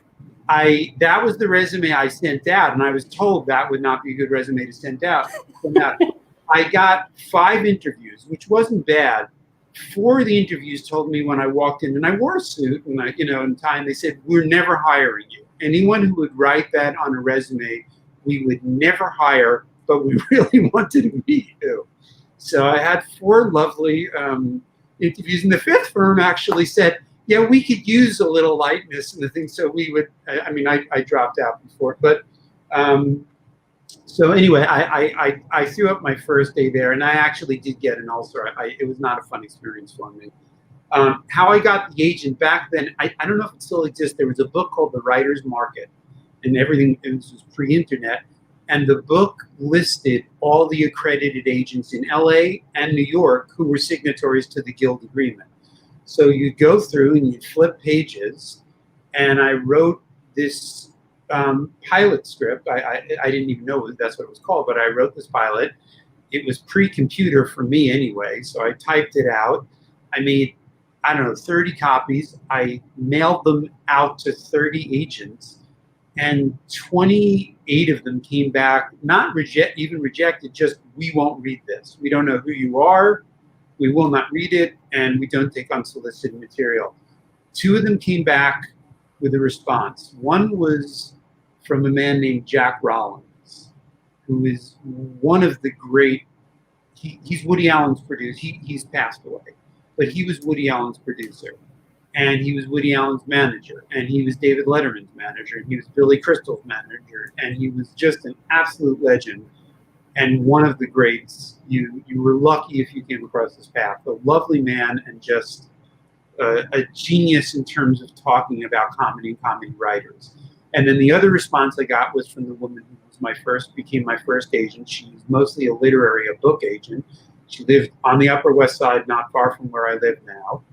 C: that was the resume I sent out, and I was told that would not be a good resume to send out. I got 5 interviews, which wasn't bad. 4 of the interviews told me when I walked in, and I wore a suit and in tie, and they said, "We're never hiring you. Anyone who would write that on a resume, we would never hire, but we really wanted to meet you." So I had 4 lovely interviews, and the 5th firm actually said, "Yeah, we could use a little lightness in the thing." So we would. I dropped out before, but so anyway, I threw up my first day there, and I actually did get an ulcer. It was not a fun experience for me. How I got the agent back then, I don't know if it still exists. There was a book called The Writer's Market, and everything, it was pre-internet, and the book listed all the accredited agents in LA and New York who were signatories to the Guild Agreement. So you'd go through and you'd flip pages, and I wrote this pilot script. I didn't even know that's what it was called, but I wrote this pilot. It was pre-computer for me anyway, so I typed it out. I made, 30 copies. I mailed them out to 30 agents, and 28 of them came back, not even rejected, just, "We won't read this. We don't know who you are. We will not read it, and we don't take unsolicited material." 2 of them came back with a response. One was from a man named Jack Rollins, who is one of the great, he's Woody Allen's producer. He's passed away, but he was Woody Allen's producer, and he was Woody Allen's manager, and he was David Letterman's manager, and he was Billy Crystal's manager, and he was just an absolute legend and one of the greats. You were lucky if you came across his path. A lovely man, and just a genius in terms of talking about comedy and comedy writers. And then the other response I got was from the woman who became my first agent. She's mostly a book agent. She lived on the Upper West Side, not far from where I live now.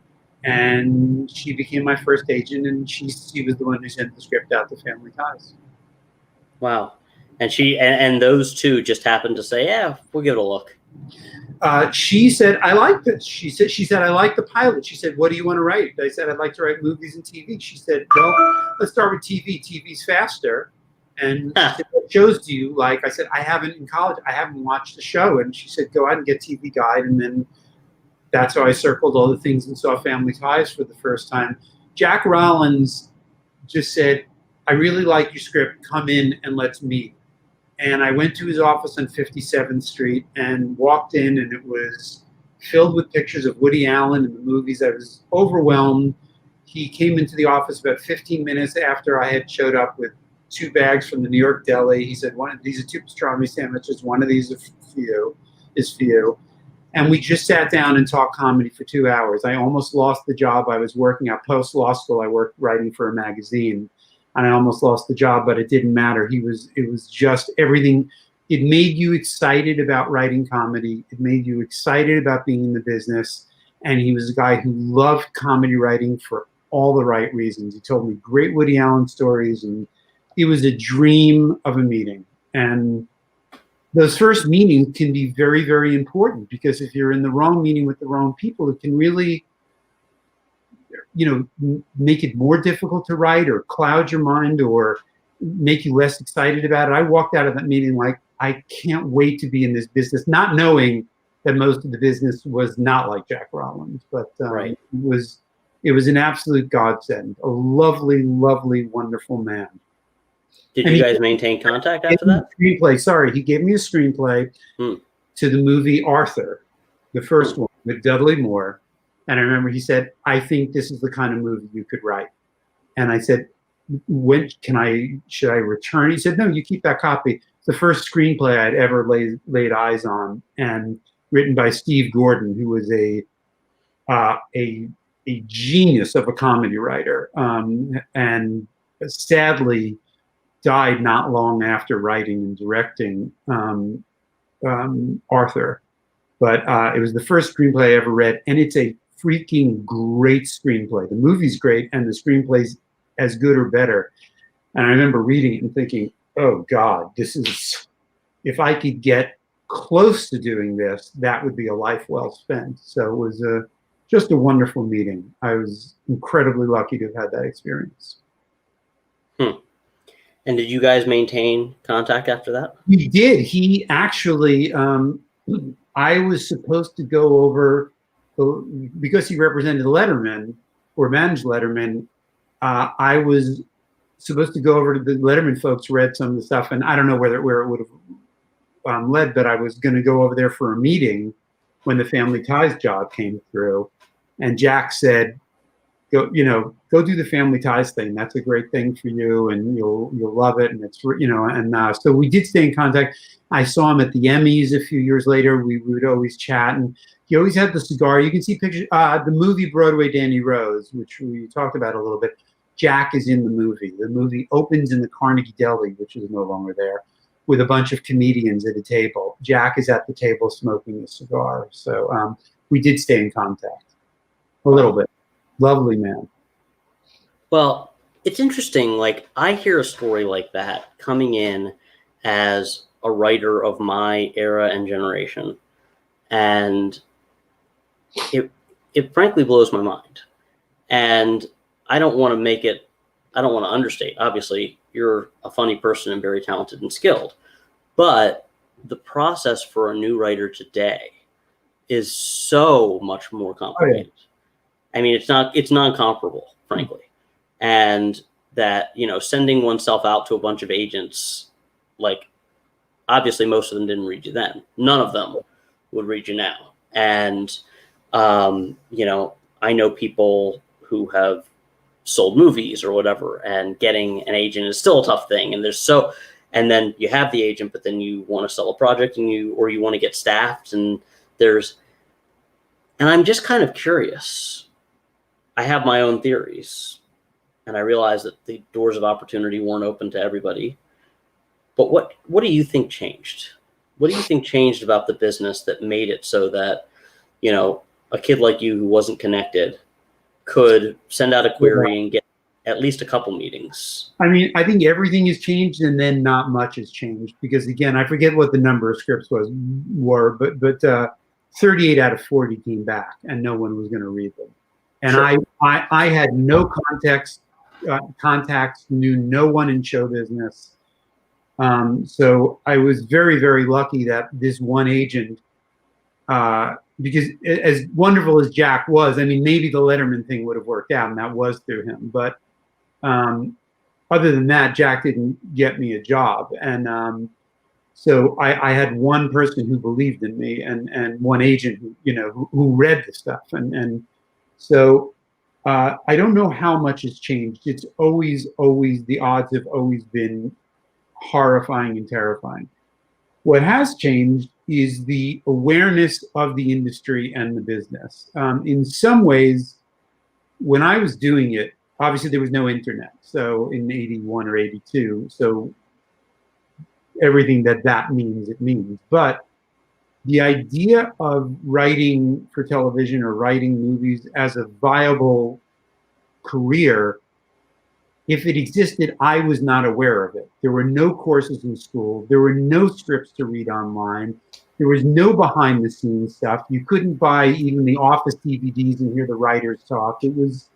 C: And she became my first agent, and she was the one who sent the script out to Family Ties.
B: Wow. And and those 2 just happened to say, "Yeah, we'll give it a look."
C: She said, "I like this." She said, "I like the pilot." She said, "What do you want to write?" I said, "I'd like to write movies and TV." She said, "Well, let's start with TV. TV's faster." And she said, "What shows do you like?" I said, in college, I haven't watched the show." And she said, "Go out and get TV Guide." And then that's how I circled all the things and saw Family Ties for the first time. Jack Rollins just said, "I really like your script. Come in and let's meet." And I went to his office on 57th Street and walked in, and it was filled with pictures of Woody Allen and the movies. I was overwhelmed. he came into the office about 15 minutes after I had showed up with 2 bags from the New York deli. He said, "One of these are 2 pastrami sandwiches. One of these is for you." And we just sat down and talked comedy for 2 hours. I almost lost the job I was working at. Post law school, I worked writing for a magazine, and I almost lost the job, but it didn't matter. It was just everything. It made you excited about writing comedy. It made you excited about being in the business. And he was a guy who loved comedy writing for all the right reasons. He told me great Woody Allen stories, and it was a dream of a meeting. And those first meetings can be very, very important, because if you're in the wrong meeting with the wrong people, it can really, make it more difficult to write, or cloud your mind, or make you less excited about it. I walked out of that meeting like, I can't wait to be in this business, not knowing that most of the business was not like Jack Rollins, but
B: Right.
C: it was an absolute godsend. A lovely, lovely, wonderful man.
B: Did
C: And
B: you
C: he
B: guys maintain contact
C: gave
B: after
C: me
B: that?
C: a screenplay. Sorry, he gave me a screenplay to the movie Arthur, the first one with Dudley Moore. And I remember he said, "I think this is the kind of movie you could write." And I said, should I return? He said, "No, you keep that copy." It's the first screenplay I'd ever laid eyes on, and written by Steve Gordon, who was a genius of a comedy writer, and sadly died not long after writing and directing Arthur. But it was the first screenplay I ever read, and it's a freaking great screenplay. The movie's great, and the screenplay's as good or better. And I remember reading it and thinking, "Oh God, if I could get close to doing this, that would be a life well spent." So it was just a wonderful meeting. I was incredibly lucky to have had that experience.
B: And did you guys maintain contact after that?
C: We did. He actually, I was supposed to go over, because he represented Letterman or managed Letterman, I was supposed to go over to the Letterman folks, read some of the stuff, and I don't know where it would have led, but I was going to go over there for a meeting when the Family Ties job came through, and Jack said, "Go do the Family Ties thing. That's a great thing for you, and you'll love it." And it's so we did stay in contact. I saw him at the Emmys a few years later. We would always chat, and he always had the cigar. You can see pictures. The movie Broadway Danny Rose, which we talked about a little bit. Jack is in the movie. The movie opens in the Carnegie Deli, which is no longer there, with a bunch of comedians at a table. Jack is at the table smoking a cigar. So we did stay in contact a little bit. Lovely man.
B: Well, it's interesting. Like, I hear a story like that coming in as a writer of my era and generation, and it frankly blows my mind. And I don't want to understate. Obviously, you're a funny person and very talented and skilled, but the process for a new writer today is so much more complicated.
C: Oh,
B: yeah. I mean, it's non-comparable, frankly. And that, sending oneself out to a bunch of agents, like, obviously most of them didn't read you then. None of them would read you now. And, I know people who have sold movies or whatever, and getting an agent is still a tough thing. And then you have the agent, but then you want to sell a project or you want to get staffed, and I'm just kind of curious. I have my own theories, and I realize that the doors of opportunity weren't open to everybody. But what do you think changed? What do you think changed about the business that made it so that, a kid like you who wasn't connected could send out a query and get at least a couple meetings?
C: I mean, I think everything has changed, and then not much has changed, because again, I forget what the number of scripts were, but 38 out of 40 came back, and no one was going to read them. And sure. I had no contacts, knew no one in show business. So I was very, very lucky that this one agent, because as wonderful as Jack was, I mean, maybe the Letterman thing would have worked out, and that was through him. But other than that, Jack didn't get me a job. And so I had one person who believed in me, and one agent who read the stuff. And so I don't know how much has changed. It's always, the odds have always been horrifying and terrifying. What has changed is the awareness of the industry and the business. In some ways, when I was doing it, obviously there was no internet. So in 81 or 82, so everything that means, it means. But the idea of writing for television or writing movies as a viable career, if it existed, I was not aware of it. There were no courses in school. There were no scripts to read online. There was no behind the scenes stuff. You couldn't buy even the Office DVDs and hear the writers talk. It was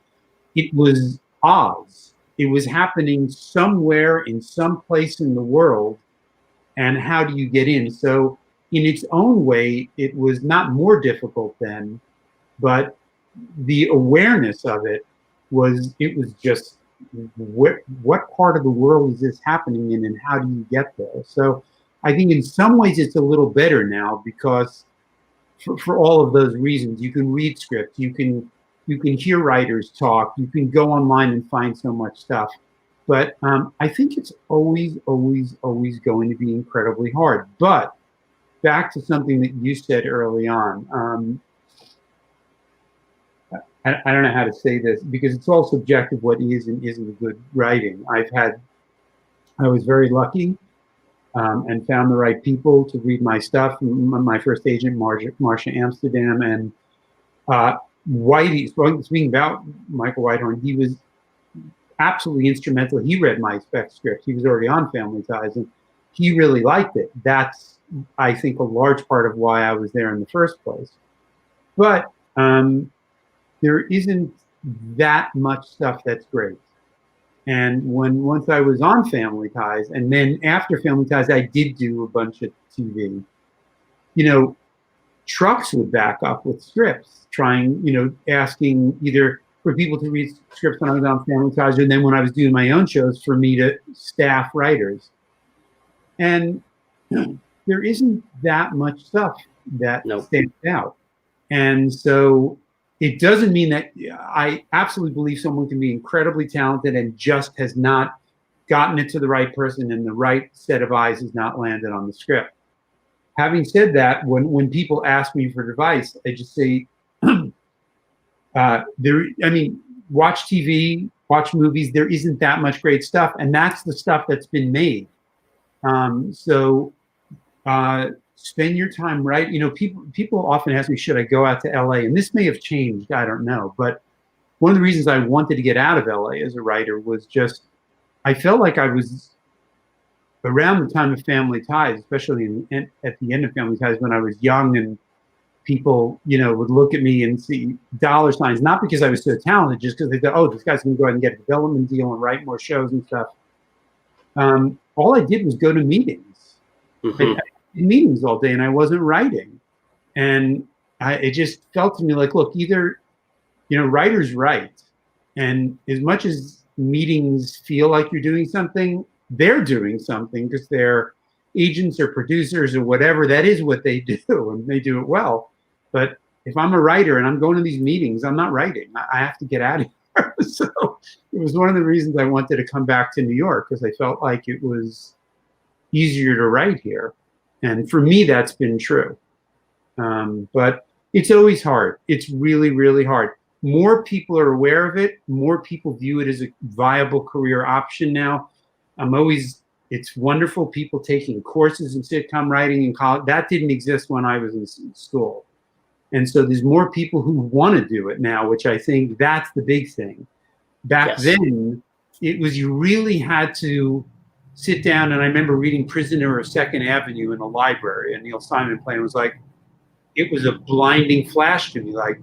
C: Oz. It was happening somewhere in some place in the world. And how do you get in? So in its own way, it was not more difficult then, but the awareness of it was just, what part of the world is this happening in, and how do you get there? So I think in some ways it's a little better now, because for all of those reasons, you can read scripts, you can hear writers talk, you can go online and find so much stuff. But I think it's always going to be incredibly hard. But back to something that you said early on, I don't know how to say this, because it's all subjective what is and isn't good writing. I was very lucky and found the right people to read my stuff. My first agent, Marcia Amsterdam, and Whitey, speaking about Michael Whitehorn, he was absolutely instrumental. He read my spec script. He was already on Family Ties, and he really liked it. That's, I think, a large part of why I was there in the first place. But there isn't that much stuff that's great. And once I was on Family Ties, and then after Family Ties, I did do a bunch of TV. You know, trucks would back up with scripts, asking either for people to read scripts when I was on Family Ties, and then when I was doing my own shows, for me to staff writers. And there isn't that much stuff that stands out. And so it doesn't mean that I absolutely believe someone can be incredibly talented and just has not gotten it to the right person, and the right set of eyes has not landed on the script. Having said that, when people ask me for advice, I just say, watch TV, watch movies. There isn't that much great stuff, and that's the stuff that's been made. Spend your time right. People often ask me, should I go out to LA? And this may have changed, I don't know. But one of the reasons I wanted to get out of LA as a writer was just, I felt like I was around the time of Family Ties, especially at the end of Family Ties, when I was young, and people, would look at me and see dollar signs, not because I was so talented, just because they thought, oh, this guy's going to go ahead and get a development deal and write more shows and stuff. All I did was go to meetings. Mm-hmm. Meetings all day, and I wasn't writing. And it just felt to me like, look, either, writers write, and as much as meetings feel like you're doing something, they're doing something, because they're agents or producers or whatever. That is what they do, and they do it well. But if I'm a writer and I'm going to these meetings, I'm not writing. I have to get out of here. So it was one of the reasons I wanted to come back to New York, because I felt like it was easier to write here. And for me, that's been true. But it's always hard. It's really, really hard. More people are aware of it. More people view it as a viable career option now. It's wonderful, people taking courses in sitcom writing in college. That didn't exist when I was in school. And so there's more people who want to do it now, which I think that's the big thing. Back then, it was, you really had to sit down, and I remember reading Prisoner of Second Avenue in a library, and Neil Simon play, and it was a blinding flash to me. Like,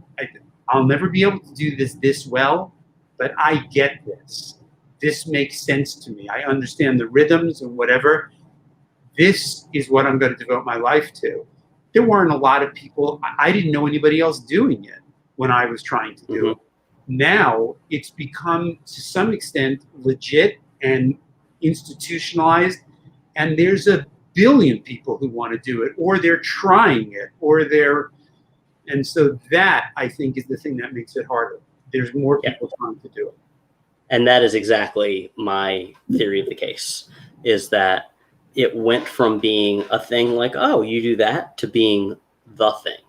C: I'll never be able to do this well, but I get this. This makes sense to me. I understand the rhythms and whatever. This is what I'm going to devote my life to. There weren't a lot of people. I didn't know anybody else doing it when I was trying to do it. Now it's become, to some extent, legit and institutionalized, and there's a billion people who want to do it, or they're trying it, and so that, I think, is the thing that makes it harder. there's more
B: Yeah.
C: people trying to do it.
B: And that is exactly my theory of the case, is that it went from being a thing like, oh, you do that, to being the thing,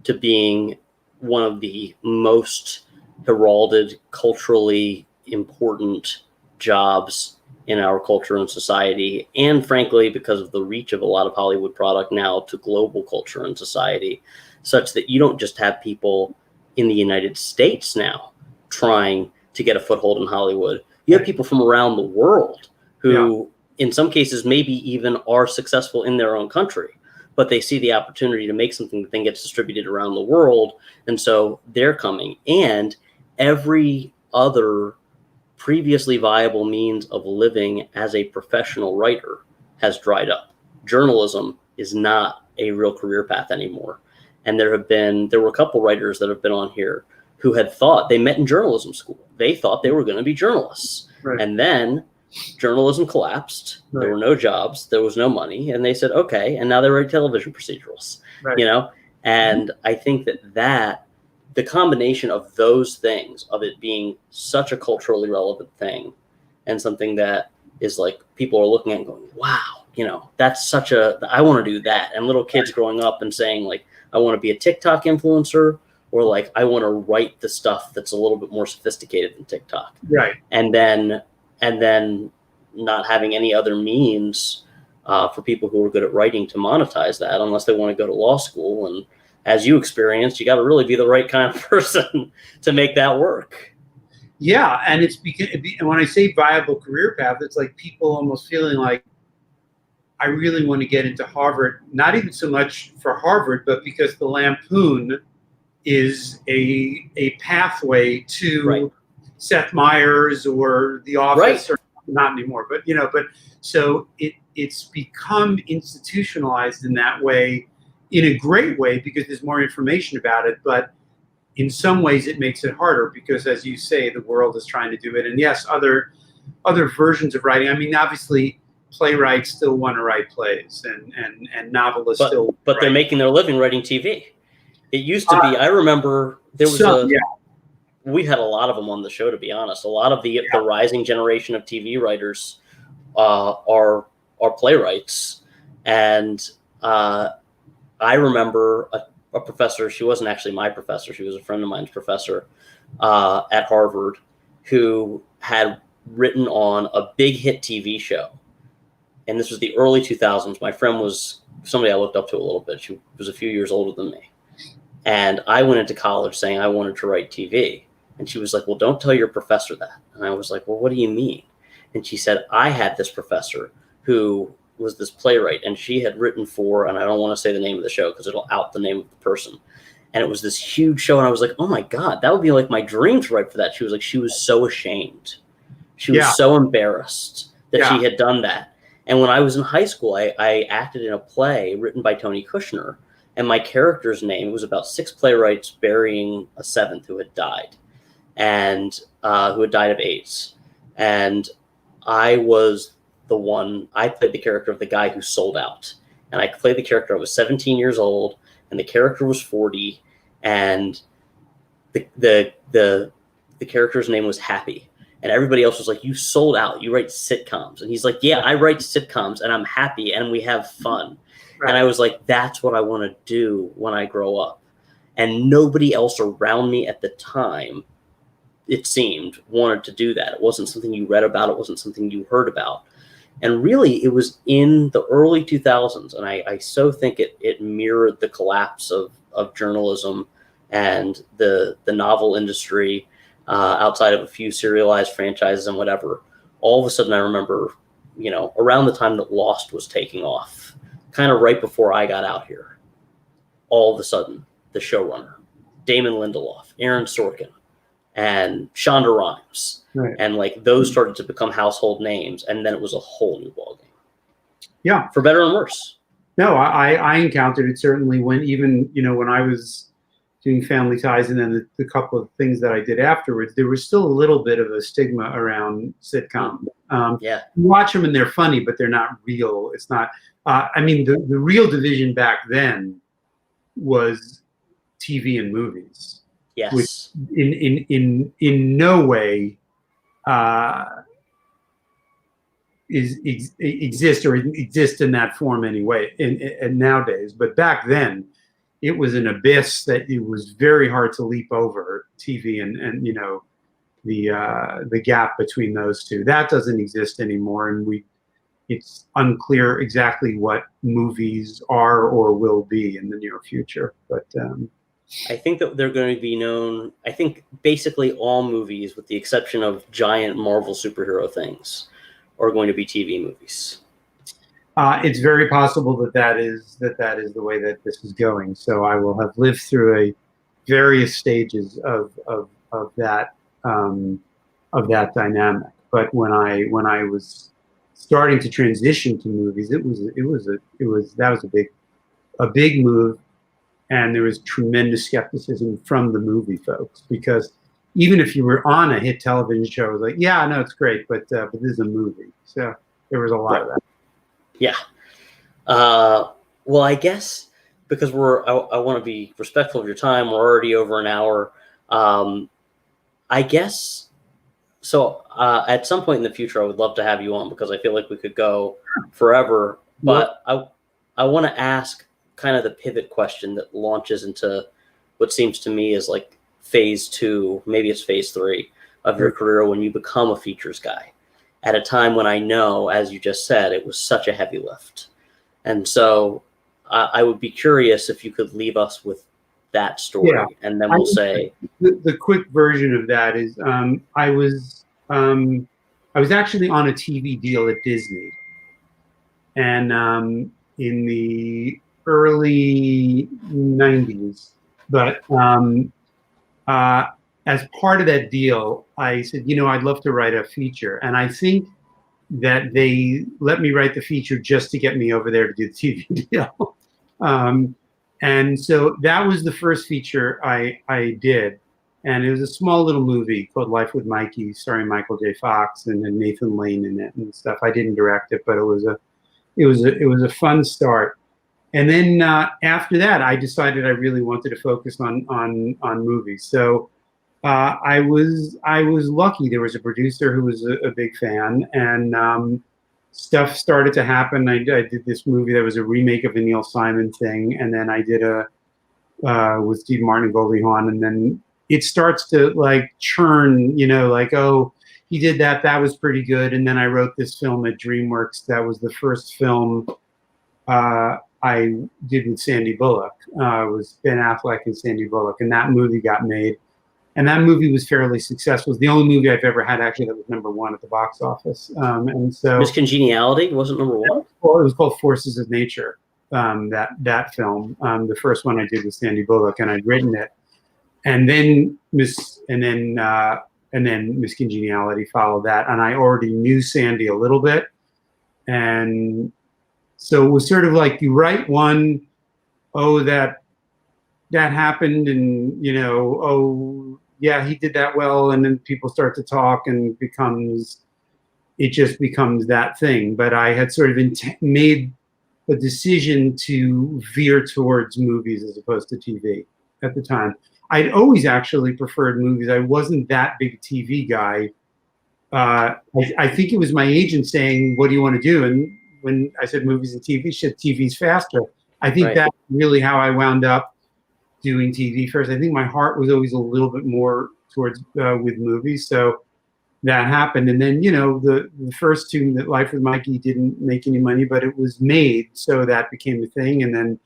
B: to being one of the most heralded, culturally important jobs in our culture and society. And frankly, because of the reach of a lot of Hollywood product now to global culture and society, such that you don't just have people in the United States now trying to get a foothold in Hollywood. You have people from around the world who, in some cases, maybe even are successful in their own country, but they see the opportunity to make something that then gets distributed around the world. And so they're coming. And every other previously viable means of living as a professional writer has dried up. Journalism is not a real career path anymore. And there were a couple writers that have been on here who had thought, they met in journalism school. They thought they were going to be journalists.
C: Right.
B: And then journalism collapsed.
C: Right.
B: There were no jobs. There was no money. And they said, okay. And now they write television procedurals,
C: Right.
B: you know? And I think that the combination of those things, of it being such a culturally relevant thing and something that is like, people are looking at and going, wow, you know, that's I want to do that. And little kids growing up and saying like, I want to be a TikTok influencer, or like, I want to write the stuff that's a little bit more sophisticated than TikTok.
C: Right.
B: And then not having any other means for people who are good at writing to monetize that, unless they want to go to law school. And as you experienced, you got to really be the right kind of person to make that work.
C: Yeah. And and when I say viable career path, it's like people almost feeling like, I really want to get into Harvard, not even so much for Harvard, but because the Lampoon is a pathway to
B: Right.
C: Seth Meyers or The Office,
B: Right.
C: or not anymore, but so it's become institutionalized in that way, in a great way, because there's more information about it. But in some ways it makes it harder because, as you say, the world is trying to do it. And yes, other versions of writing. I mean, obviously playwrights still want to write plays, and novelists still.
B: But they're making their living writing TV. It used to be, I remember there was we had a lot of them on the show, to be honest. A lot of the rising generation of TV writers are playwrights. And I remember a professor, she wasn't actually my professor, she was a friend of mine's professor at Harvard, who had written on a big hit TV show. And this was the early 2000s. My friend was somebody I looked up to a little bit. She was a few years older than me. And I went into college saying I wanted to write TV. And she was like, well, don't tell your professor that. And I was like, well, what do you mean? And she said, I had this professor who was this playwright, and she had written for, and I don't want to say the name of the show because it'll out the name of the person. And it was this huge show. And I was like, oh my God, that would be like my dream to write for that. She was like, she was so ashamed. She was so embarrassed that she had done that. And when I was in high school, I acted in a play written by Tony Kushner. And my character's name was about 6 playwrights burying a 7th who had died, and who had died of AIDS. And I was I played the character of the guy who sold out. And I played the character, I was 17 years old, and the character was 40. And the character's name was Happy. And everybody else was like, you sold out, you write sitcoms. And he's like, yeah, I write sitcoms, and I'm happy, and we have fun. Right. And I was like, that's what I want to do when I grow up. And nobody else around me at the time, it seemed, wanted to do that. It wasn't something you read about. It wasn't something you heard about. And really, it was in the early 2000s. And I so think it mirrored the collapse of journalism and the novel industry, outside of a few serialized franchises and whatever. All of a sudden, I remember, around the time that Lost was taking off, kind of right before I got out here, all of a sudden, the showrunner, Damon Lindelof, Aaron Sorkin, and Shonda Rhimes, and like those started to become household names, and then it was a whole new ballgame.
C: Yeah,
B: for better and worse.
C: No, I encountered it certainly when when I was doing Family Ties, and then the couple of things that I did afterwards, there was still a little bit of a stigma around sitcom. You watch them and they're funny, but they're not real. It's not. I mean, the real division back then was TV and movies. which
B: Yes.
C: in no way exist or exist in that form anyway in nowadays. But back then, it was an abyss that it was very hard to leap over, TV and you know, the gap between those two. That doesn't exist anymore, and it's unclear exactly what movies are or will be in the near future. But
B: I think that they're going to be known. I think basically all movies, with the exception of giant Marvel superhero things, are going to be TV movies.
C: it's very possible that is the way that this is going. So I will have lived through a various stages of that dynamic. But when I was starting to transition to movies, that was a big move, and there was tremendous skepticism from the movie folks, because even if you were on a hit television show, it was like, yeah, no, it's great, but this is a movie. So there was a lot of that.
B: Yeah. Well, I guess because I want to be respectful of your time. We're already over an hour. I guess so. At some point in the future, I would love to have you on, because I feel like we could go forever. But I want to ask kind of the pivot question that launches into what seems to me is like phase 2, maybe it's phase 3 of your career, when you become a features guy at a time when I know, as you just said, it was such a heavy lift. And so I would be curious if you could leave us with that story, and then we'll say
C: the quick version of that is I was actually on a TV deal at Disney, and in the early 90s. But as part of that deal, I said, you know, I'd love to write a feature. And I think that they let me write the feature just to get me over there to do the TV deal. And so that was the first feature I did. And it was a small little movie called Life with Mikey, starring Michael J. Fox and Nathan Lane in it and stuff. I didn't direct it, but it was a fun start. And then after that, I decided I really wanted to focus on movies. So I was lucky. There was a producer who was a big fan, and stuff started to happen. I did this movie that was a remake of a Neil Simon thing, and then I did with Steve Martin and Goldie Hawn, and then it starts to like churn. You know, like, oh, he did that. That was pretty good. And then I wrote this film at DreamWorks. That was the first film I did with Sandy Bullock. It was Ben Affleck and Sandy Bullock, and that movie got made. And that movie was fairly successful. It was the only movie I've ever had actually that was #1 at the box office. And so
B: Miss Congeniality wasn't #1.
C: Well, it was called Forces of Nature. That film, the first one I did with Sandy Bullock, and I'd written it. And then Miss Congeniality followed that, and I already knew Sandy a little bit, and so it was sort of like you write one, oh, that happened, and you know, oh yeah, he did that well, and then people start to talk, and it just becomes that thing. But I had sort of made a decision to veer towards movies as opposed to TV at the time. I'd always actually preferred movies. I wasn't that big a TV guy. I think it was my agent saying, "What do you want to do?" And when I said movies and TV, she said TV's faster. I think that's really how I wound up doing TV first. I think my heart was always a little bit more towards with movies, so that happened. And then, you know, the first two, that Life with Mikey, didn't make any money, but it was made, so that became the thing. And then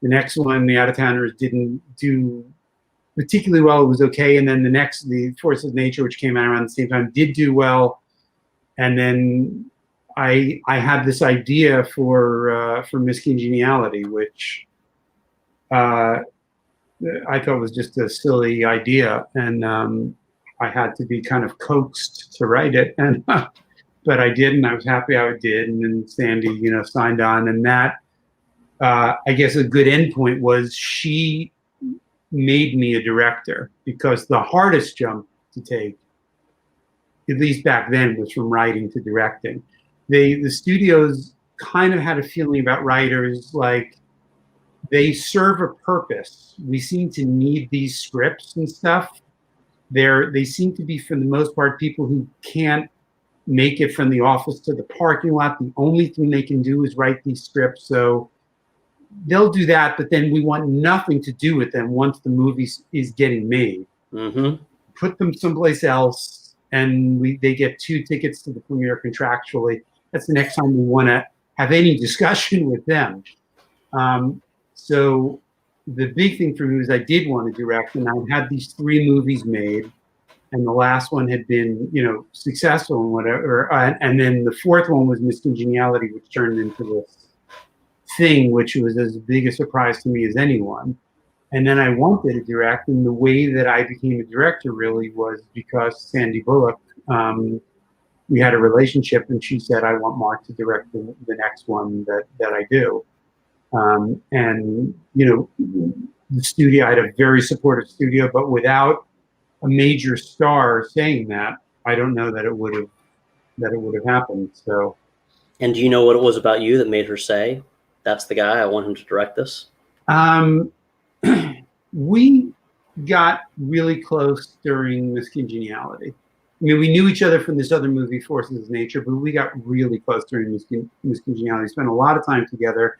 C: the next one, The Out-of-Towners, didn't do particularly well. It was okay. And then the Forces of Nature, which came out around the same time, did do well. And then I had this idea for Miss Congeniality, which I thought was just a silly idea, and I had to be kind of coaxed to write it, and but I did, and I was happy how it did. And then Sandy, you know, signed on, and that I guess a good endpoint was she made me a director, because the hardest jump to take, at least back then, was from writing to directing. The studios kind of had a feeling about writers like they serve a purpose. We seem to need these scripts and stuff. They seem to be, for the most part, people who can't make it from the office to the parking lot. The only thing they can do is write these scripts. So they'll do that, but then we want nothing to do with them once the movie is getting made.
B: Mm-hmm.
C: Put them someplace else, and they get 2 tickets to the premiere contractually. That's the next time we want to have any discussion with them. So the big thing for me was I did want to direct, and I had these 3 movies made, and the last one had been, successful and whatever. And then the 4th one was Miss Congeniality, which turned into this thing, which was as big a surprise to me as anyone. And then I wanted to direct, and the way that I became a director really was because Sandy Bullock, we had a relationship, and she said, I want Marc to direct the next one that I do. And, the studio, I had a very supportive studio, but without a major star saying that, I don't know that it would have happened. So.
B: And do you know what it was about you that made her say, that's the guy, I want him to direct this?
C: We got really close during Miss Congeniality. I mean, we knew each other from this other movie, Forces of Nature, but we got really close during Miss Congeniality. We spent a lot of time together.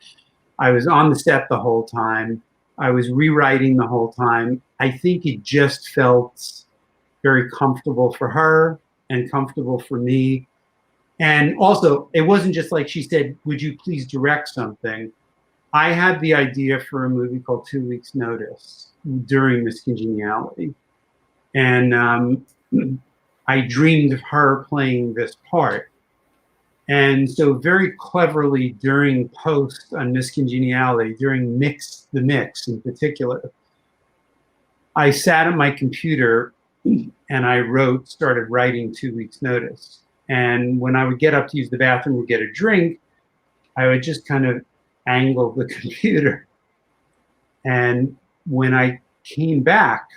C: I was on the set the whole time. I was rewriting the whole time. I think it just felt very comfortable for her and comfortable for me. And also, it wasn't just like she said, would you please direct something? I had the idea for a movie called 2 Weeks Notice during Miss Congeniality. And I dreamed of her playing this part. And so very cleverly during post on Miss Congeniality, during the mix in particular, I sat at my computer and I started writing 2 Weeks Notice. And when I would get up to use the bathroom or get a drink, I would just kind of angle the computer. And when I came back,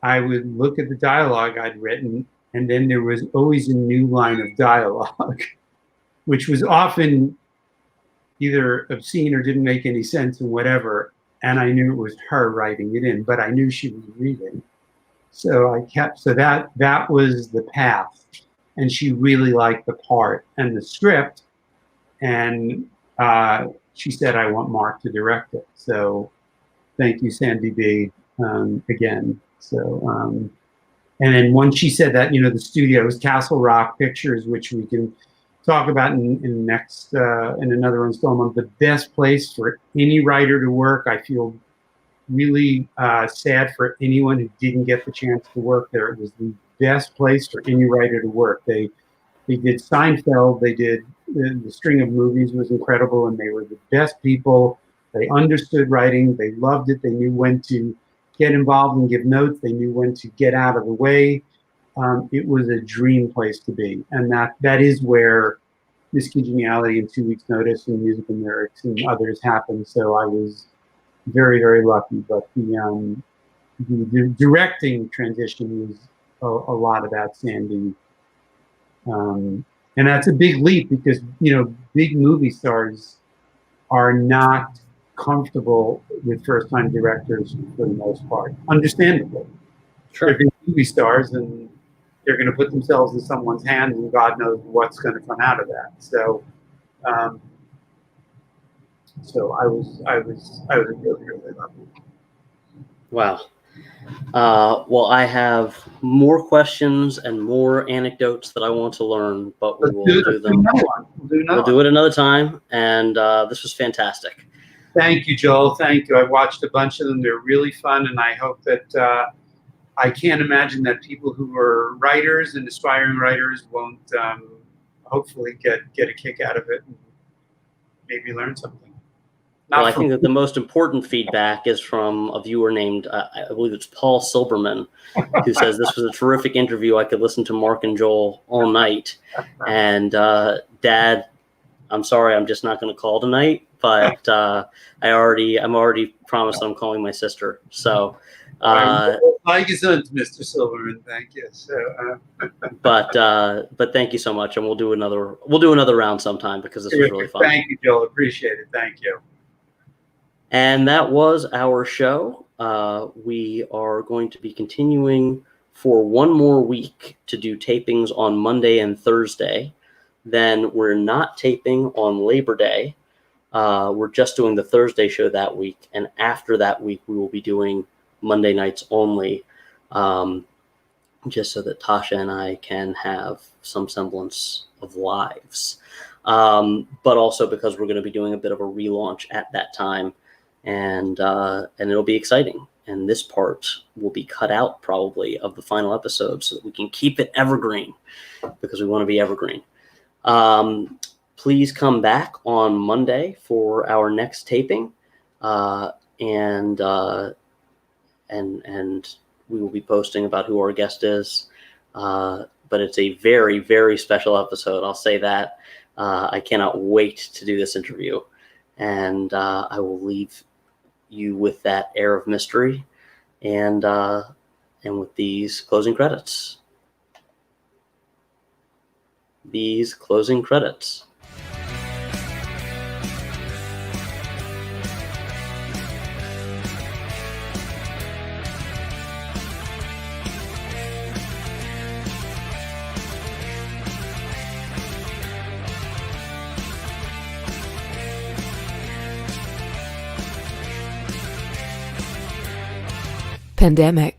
C: I would look at the dialogue I'd written, and then there was always a new line of dialogue, which was often either obscene or didn't make any sense and whatever. And I knew it was her writing it in, but I knew she was reading. So that was the path. And she really liked the part and the script. And she said, I want Marc to direct it. So thank you, Sandy B, again. So, and then once she said that, the studio is Castle Rock Pictures, which we can talk about in another installment. The best place for any writer to work. I feel really sad for anyone who didn't get the chance to work there. It was the best place for any writer to work. They did Seinfeld. They did the string of movies was incredible, and they were the best people. They understood writing. They loved it. They knew when to get involved and give notes. They knew when to get out of the way. It was a dream place to be, and that is where Miss Congeniality and 2 Weeks Notice and Music and Lyrics and others happened. So I was very, very lucky. But the directing transition was a lot about Sandy. And that's a big leap because, big movie stars are not comfortable with first-time directors for the most part, understandably.
B: Sure.
C: They're big movie stars, and they're going to put themselves in someone's hands, and God knows what's going to come out of that. So, I was really, really lucky.
B: Wow. Well, I have more questions and more anecdotes that I want to learn, but we will do them. We'll do it another time. And this was fantastic.
C: Thank you, Joel. Thank you. I watched a bunch of them. They're really fun, and I hope that I can't imagine that people who are writers and aspiring writers won't hopefully get a kick out of it and maybe learn something.
B: Well, I think that the most important feedback is from a viewer named, I believe it's Paul Silberman, who says this was a terrific interview. I could listen to Marc and Joel all night. And Dad, I'm sorry, I'm just not going to call tonight. But I'm already promised I'm calling my sister. So,
C: like his son, Mr. Silverman, thank you. So,
B: but thank you so much, and we'll do another round sometime because this was really fun.
C: Thank you, Joel. Appreciate it. Thank you.
B: And that was our show. We are going to be continuing for one more week to do tapings on Monday and Thursday. Then we're not taping on Labor Day. We're just doing the Thursday show that week. And after that week, we will be doing Monday nights only, just so that Tasha and I can have some semblance of lives. But also because we're going to be doing a bit of a relaunch at that time. And it'll be exciting. And this part will be cut out probably of the final episode so that we can keep it evergreen, because we want to be evergreen. Please come back on Monday for our next taping, and we will be posting about who our guest is. But it's a very, very special episode. I'll say that. I cannot wait to do this interview, and I will leave you with that air of mystery, and with these closing credits. These closing credits.
A: Pandemic.